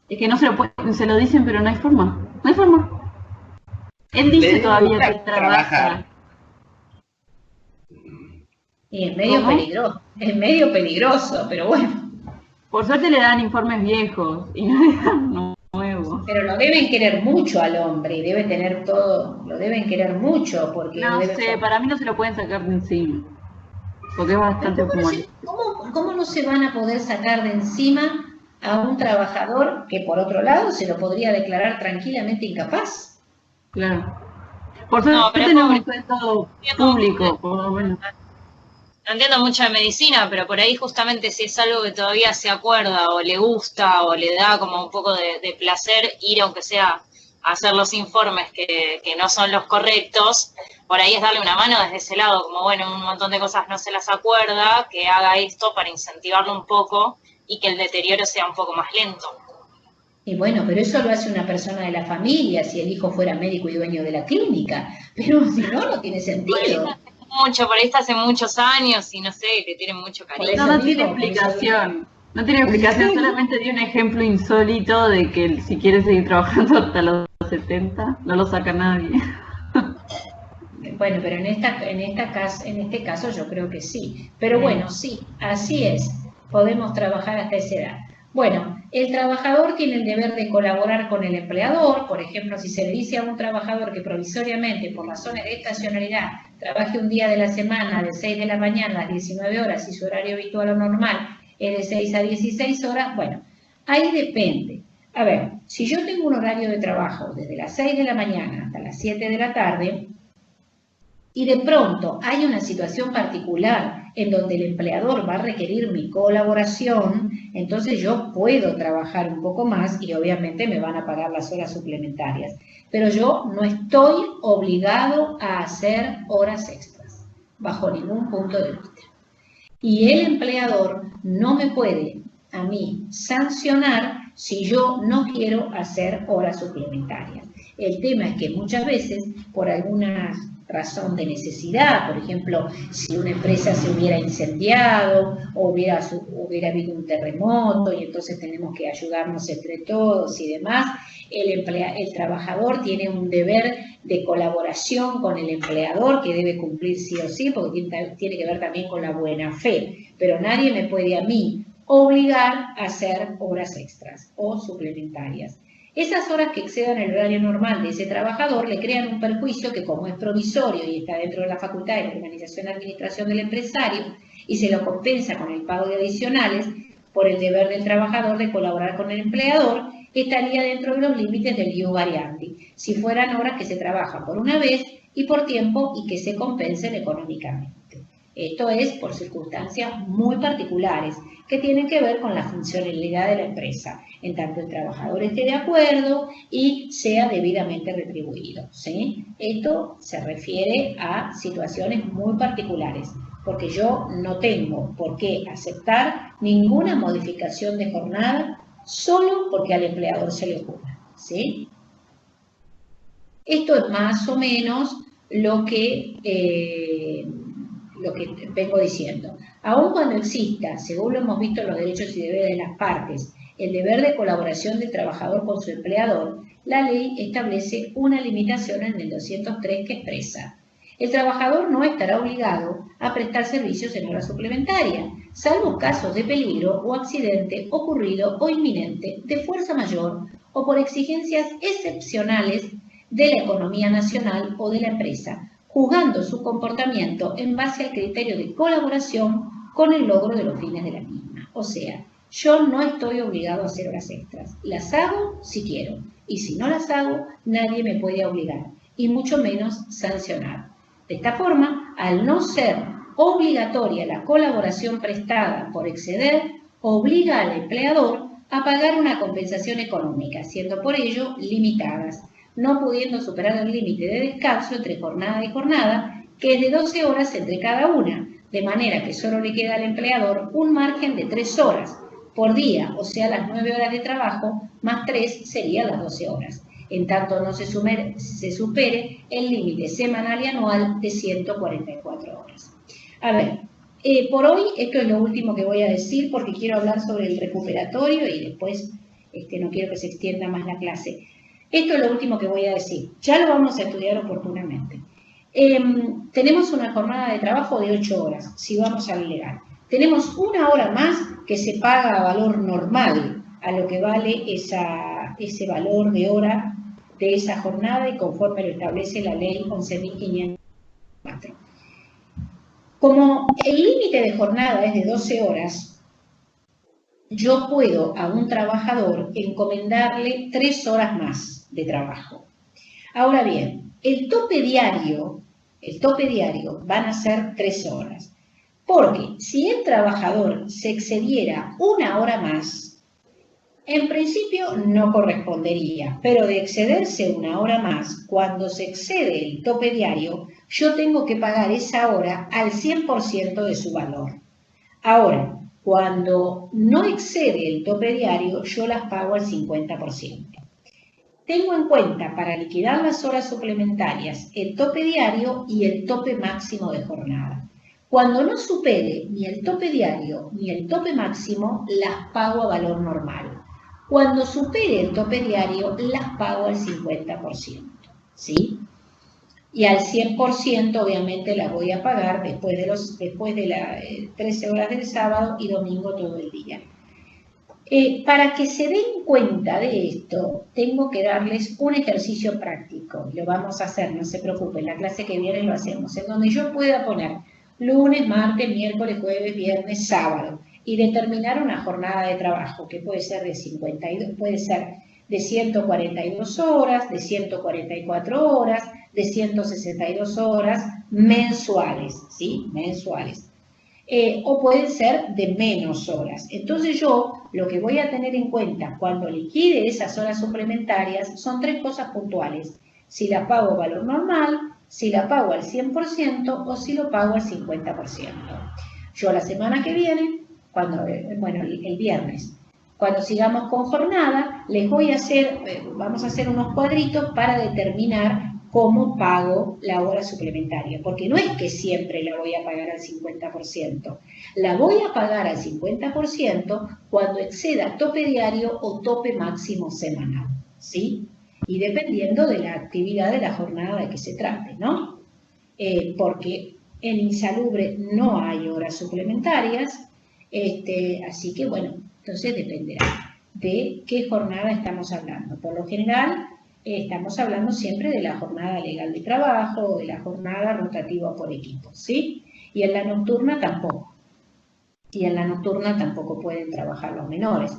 Es que no se lo dicen, pero no hay forma. No hay forma. Él dice todavía que trabaja. Y es medio ¿Cómo? peligroso. Es medio peligroso, pero bueno. Por suerte le dan informes viejos y no le dan nuevos. Pero lo deben querer mucho al hombre y debe tener todo. Lo deben querer mucho porque. No sé, para mí no se lo pueden sacar de encima. Porque es bastante fumable. ¿Cómo no se van a poder sacar de encima a un trabajador que por otro lado se lo podría declarar tranquilamente incapaz? Claro. Por suerte No, pero tenemos pobre. un sueldo público, por lo menos. No entiendo mucho de medicina, pero por ahí justamente si es algo que todavía se acuerda o le gusta o le da como un poco de placer ir aunque sea hacer los informes que no son los correctos, por ahí es darle una mano desde ese lado, como bueno, un montón de cosas no se las acuerda, que haga esto para incentivarlo un poco y que el deterioro sea un poco más lento. Y bueno, pero eso lo hace una persona de la familia, si el hijo fuera médico y dueño de la clínica, pero si no, no tiene sentido. Por ahí está hace muchos años y no sé, te tienen mucho cariño. No tiene explicación. No tiene explicación, solamente dio un ejemplo insólito de que si quiere seguir trabajando hasta los 70, no lo saca nadie. Bueno, pero en este caso yo creo que sí. Pero bueno, sí, así es. Podemos trabajar hasta esa edad. Bueno, el trabajador tiene el deber de colaborar con el empleador. Por ejemplo, si se le dice a un trabajador que provisoriamente, por razones de estacionalidad, trabaje un día de la semana de 6 de la mañana a las 19 horas y su horario habitual o normal es de 6 a 16 horas, bueno, ahí depende. A ver, si yo tengo un horario de trabajo desde las 6 de la mañana hasta las 7 de la tarde, y de pronto hay una situación particular en donde el empleador va a requerir mi colaboración, entonces yo puedo trabajar un poco más y obviamente me van a pagar las horas suplementarias. Pero yo no estoy obligado a hacer horas extras, bajo ningún punto de vista. Y el empleador no me puede a mí sancionar si yo no quiero hacer horas suplementarias. El tema es que muchas veces, por alguna razón de necesidad, por ejemplo, si una empresa se hubiera incendiado o hubiera habido un terremoto y entonces tenemos que ayudarnos entre todos y demás, el trabajador tiene un deber de colaboración con el empleador que debe cumplir sí o sí, porque tiene que ver también con la buena fe, pero nadie me puede a mí obligar a hacer horas extras o suplementarias. Esas horas que excedan el horario normal de ese trabajador le crean un perjuicio que, como es provisorio y está dentro de la facultad de la organización de administración del empresario y se lo compensa con el pago de adicionales por el deber del trabajador de colaborar con el empleador, estaría dentro de los límites del ius variandi, si fueran horas que se trabajan por una vez y por tiempo y que se compensen económicamente. Esto es por circunstancias muy particulares que tienen que ver con la funcionalidad de la empresa, en tanto el trabajador esté de acuerdo y sea debidamente retribuido, ¿sí? Esto se refiere a situaciones muy particulares, porque yo no tengo por qué aceptar ninguna modificación de jornada solo porque al empleador se le ocurra, ¿sí? Esto es más o menos lo que vengo diciendo. Aun cuando exista, según lo hemos visto en los derechos y deberes de las partes, el deber de colaboración del trabajador con su empleador, la ley establece una limitación en el 203 que expresa: el trabajador no estará obligado a prestar servicios en horas suplementarias, salvo casos de peligro o accidente ocurrido o inminente, de fuerza mayor o por exigencias excepcionales de la economía nacional o de la empresa, juzgando su comportamiento en base al criterio de colaboración con el logro de los fines de la misma. O sea, yo no estoy obligado a hacer horas extras. Las hago si quiero, y si no las hago, nadie me puede obligar, y mucho menos sancionar. De esta forma, al no ser obligatoria la colaboración prestada por exceder, obliga al empleador a pagar una compensación económica, siendo por ello limitadas, no pudiendo superar el límite de descanso entre jornada y jornada, que es de 12 horas entre cada una, de manera que solo le queda al empleador un margen de 3 horas por día, o sea, las 9 horas de trabajo, más 3 serían las 12 horas, en tanto no se supere el límite semanal y anual de 144 horas. A ver, por hoy esto es lo último que voy a decir, porque quiero hablar sobre el recuperatorio y después no quiero que se extienda más la clase. Esto es lo último que voy a decir. Ya lo vamos a estudiar oportunamente. Tenemos una jornada de trabajo de 8 horas, si vamos al legal. Tenemos una hora más que se paga a valor normal, a lo que vale ese valor de hora de esa jornada y conforme lo establece la ley 11.504. Como el límite de jornada es de 12 horas, yo puedo a un trabajador encomendarle 3 horas más de trabajo. Ahora bien, el tope diario van a ser 3 horas. Porque si el trabajador se excediera una hora más, En principio no correspondería, pero de excederse una hora más, cuando se excede el tope diario, yo tengo que pagar esa hora al 100% de su valor. Ahora, cuando no excede el tope diario, yo las pago al 50%. Tengo en cuenta para liquidar las horas suplementarias el tope diario y el tope máximo de jornada. Cuando no supere ni el tope diario ni el tope máximo, las pago a valor normal. Cuando supere el tope diario, las pago al 50%, ¿sí? Y al 100% obviamente las voy a pagar después de las 13 horas del sábado y domingo todo el día. Para que se den cuenta de esto, tengo que darles un ejercicio práctico. Lo vamos a hacer, no se preocupen, la clase que viene lo hacemos, en donde yo pueda poner lunes, martes, miércoles, jueves, viernes, sábado, y determinar una jornada de trabajo que puede ser de 52, puede ser de 142 horas, de 144 horas, de 162 horas mensuales, ¿sí? Mensuales. O pueden ser de menos horas. Entonces yo lo que voy a tener en cuenta cuando liquide esas horas suplementarias son 3 cosas puntuales. Si la pago valor normal, si la pago al 100% o si lo pago al 50%. Yo la semana que viene, el viernes, cuando sigamos con jornada, les voy a hacer, vamos a hacer unos cuadritos para determinar cómo pago la hora suplementaria, porque no es que siempre la voy a pagar al 50%, la voy a pagar al 50% cuando exceda tope diario o tope máximo semanal, ¿sí? Y dependiendo de la actividad de la jornada de que se trate, ¿no? Porque en insalubre no hay horas suplementarias, así que bueno, entonces dependerá de qué jornada estamos hablando. Por lo general, estamos hablando siempre de la jornada legal de trabajo o de la jornada rotativa por equipo, ¿sí? Y en la nocturna tampoco. Y en la nocturna tampoco pueden trabajar los menores.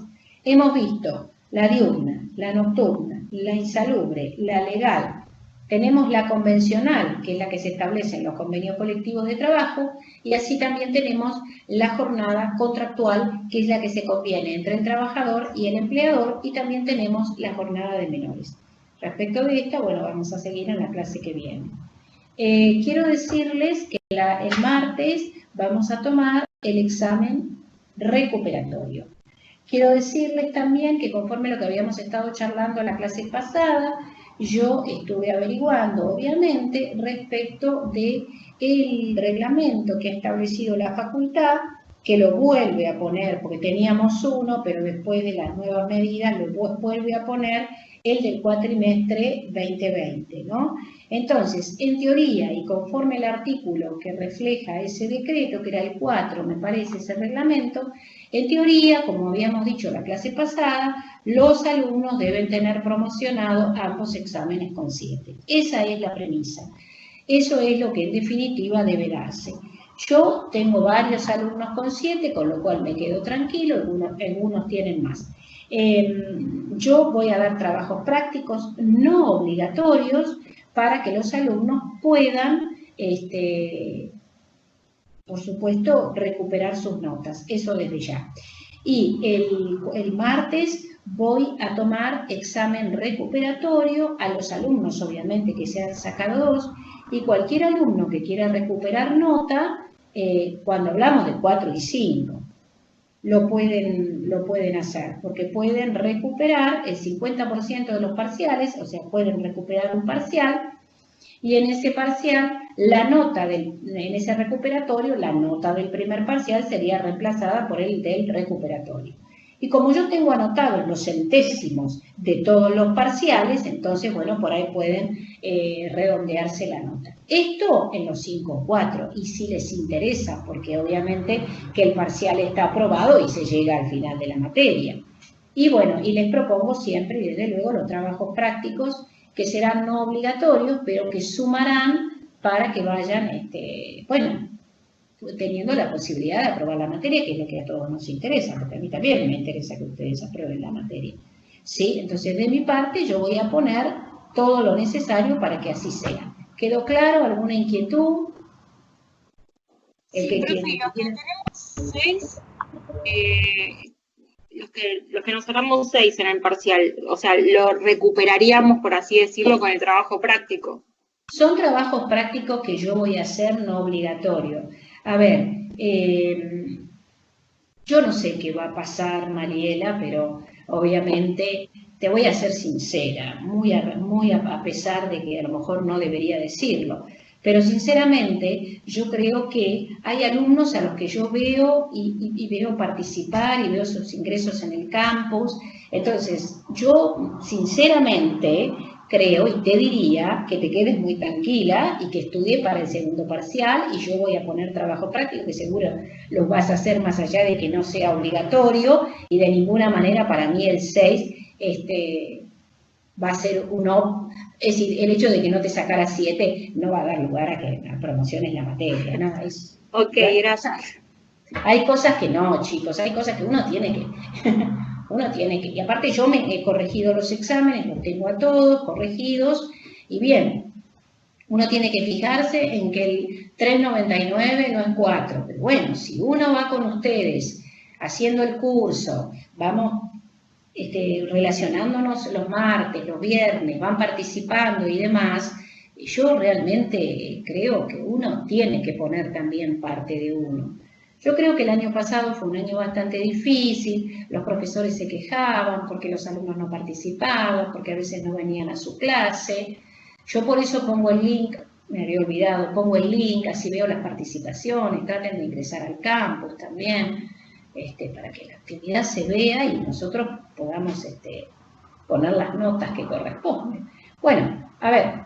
Hemos visto la diurna, la nocturna, la insalubre, la legal. Tenemos la convencional, que es la que se establece en los convenios colectivos de trabajo, y así también tenemos la jornada contractual, que es la que se conviene entre el trabajador y el empleador, y también tenemos la jornada de menores. Respecto de esta, bueno, vamos a seguir en la clase que viene. Quiero decirles que el martes vamos a tomar el examen recuperatorio. Quiero decirles también que conforme a lo que habíamos estado charlando en la clase pasada, yo estuve averiguando, obviamente, respecto del reglamento que ha establecido la facultad, que lo vuelve a poner, porque teníamos uno, pero después de las nuevas medidas lo vuelve a poner el del cuatrimestre 2020, ¿no? Entonces, en teoría, y conforme el artículo que refleja ese decreto, que era el 4, me parece, ese reglamento, en teoría, como habíamos dicho la clase pasada, los alumnos deben tener promocionado ambos exámenes con 7. Esa es la premisa. Eso es lo que en definitiva debe darse. Yo tengo varios alumnos con 7, con lo cual me quedo tranquilo, algunos tienen más. Yo voy a dar trabajos prácticos no obligatorios para que los alumnos puedan, por supuesto, recuperar sus notas, eso desde ya. Y el martes voy a tomar examen recuperatorio a los alumnos, obviamente, que se han sacado 2, y cualquier alumno que quiera recuperar nota, cuando hablamos de 4 y 5, lo pueden hacer, porque pueden recuperar el 50% de los parciales, o sea, pueden recuperar un parcial, y en ese parcial, en ese recuperatorio, la nota del primer parcial sería reemplazada por el del recuperatorio. Y como yo tengo anotados los centésimos de todos los parciales, entonces, bueno, por ahí pueden redondearse la nota. Esto en los 5-4, y si les interesa, porque obviamente que el parcial está aprobado y se llega al final de la materia. Y bueno, y les propongo siempre, y desde luego, los trabajos prácticos, que serán no obligatorios, pero que sumarán para que vayan, teniendo la posibilidad de aprobar la materia, que es lo que a todos nos interesa, porque a mí también me interesa que ustedes aprueben la materia. ¿Sí? Entonces, de mi parte, yo voy a poner todo lo necesario para que así sea. ¿Quedó claro? ¿Alguna inquietud? Sí, profe, los que tenemos 6, los que nos sacamos 6 en el parcial, o sea, lo recuperaríamos, por así decirlo, con el trabajo práctico. Son trabajos prácticos que yo voy a hacer no obligatorio. A ver, yo no sé qué va a pasar, Mariela, pero obviamente te voy a ser sincera, muy a pesar de que a lo mejor no debería decirlo. Pero sinceramente yo creo que hay alumnos a los que yo veo y veo participar y veo sus ingresos en el campus. Entonces, yo sinceramente creo y te diría que te quedes muy tranquila y que estudies para el segundo parcial y yo voy a poner trabajo práctico que seguro los vas a hacer más allá de que no sea obligatorio y de ninguna manera para mí el 6 va a ser es decir, el hecho de que no te sacara 7 no va a dar lugar a que promociones la materia, ¿no? Ok, gracias. Hay cosas que no, chicos, hay cosas que uno tiene que, y aparte yo me he corregido los exámenes, los tengo a todos corregidos, y bien, uno tiene que fijarse en que el 3,99 no es 4, pero bueno, si uno va con ustedes haciendo el curso, vamos relacionándonos los martes, los viernes, van participando y demás, yo realmente creo que uno tiene que poner también parte de uno. Yo creo que el año pasado fue un año bastante difícil, los profesores se quejaban porque los alumnos no participaban, porque a veces no venían a su clase. Yo por eso pongo el link, me había olvidado, pongo el link, así veo las participaciones, traten de ingresar al campus también, para que la actividad se vea y nosotros podamos poner las notas que corresponden. Bueno, a ver.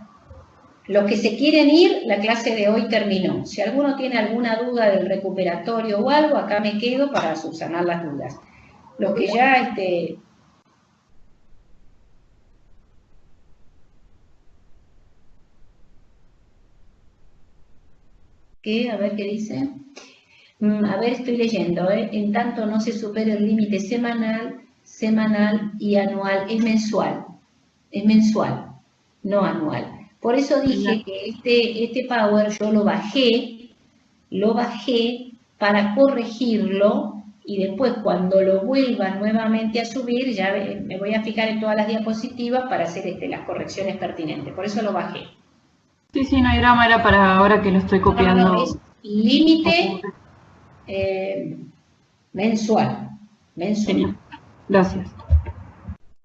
Los que se quieren ir, la clase de hoy terminó. Si alguno tiene alguna duda del recuperatorio o algo, acá me quedo para subsanar las dudas. Los que ya ¿Qué? A ver qué dice. A ver, estoy leyendo. En tanto no se supere el límite semanal y anual. Es mensual, no anual. Por eso dije que este Power yo lo bajé para corregirlo y después cuando lo vuelva nuevamente a subir ya me voy a fijar en todas las diapositivas para hacer las correcciones pertinentes. Por eso lo bajé. Sí, no hay drama, era para ahora que lo estoy copiando. No, es límite mensual. Genial. Gracias.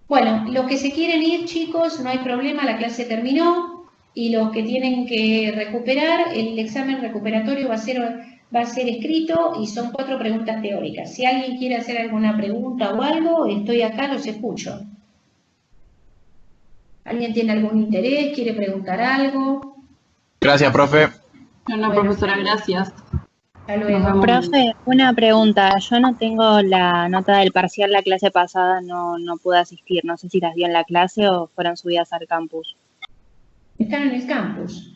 Bueno, los que se quieren ir, chicos, no hay problema, la clase terminó. Y los que tienen que recuperar, el examen recuperatorio va a ser escrito y son 4 preguntas teóricas. Si alguien quiere hacer alguna pregunta o algo, estoy acá, los escucho. ¿Alguien tiene algún interés? ¿Quiere preguntar algo? Gracias, profe. No, profesora, gracias. Hasta luego. Profe, una pregunta. Yo no tengo la nota del parcial, la clase pasada no pude asistir. No sé si las dio en la clase o fueron subidas al campus. Están en el campus.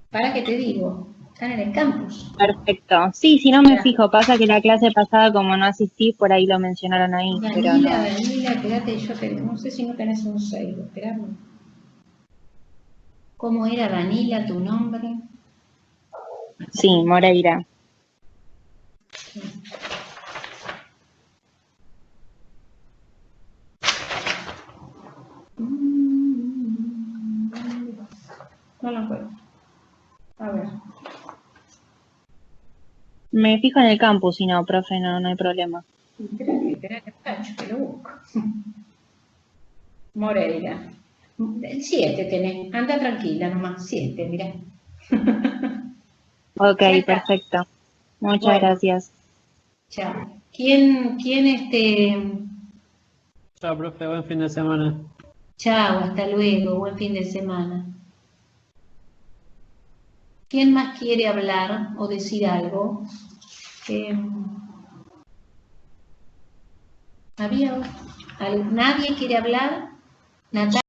¿Para qué te digo? Están en el campus. Perfecto. Sí, si no me fijo, pasa que la clase pasada, como no asistí, por ahí lo mencionaron ahí. Danila, espérate, no sé si no tenés un 6, esperame. ¿Cómo era, Danila, tu nombre? Sí, Moreira. No lo puedo. A ver. Me fijo en el campus, si no, profe, no hay problema. Espérate, Pacho, que lo busco. Moreira. 7 tenés. Anda tranquila nomás. 7, mirá. Ok, perfecto. Muchas gracias. Chao. ¿Quién Chao, profe, buen fin de semana. Chao, hasta luego, buen fin de semana. ¿Quién más quiere hablar o decir algo? ¿Nadie quiere hablar? Natalia.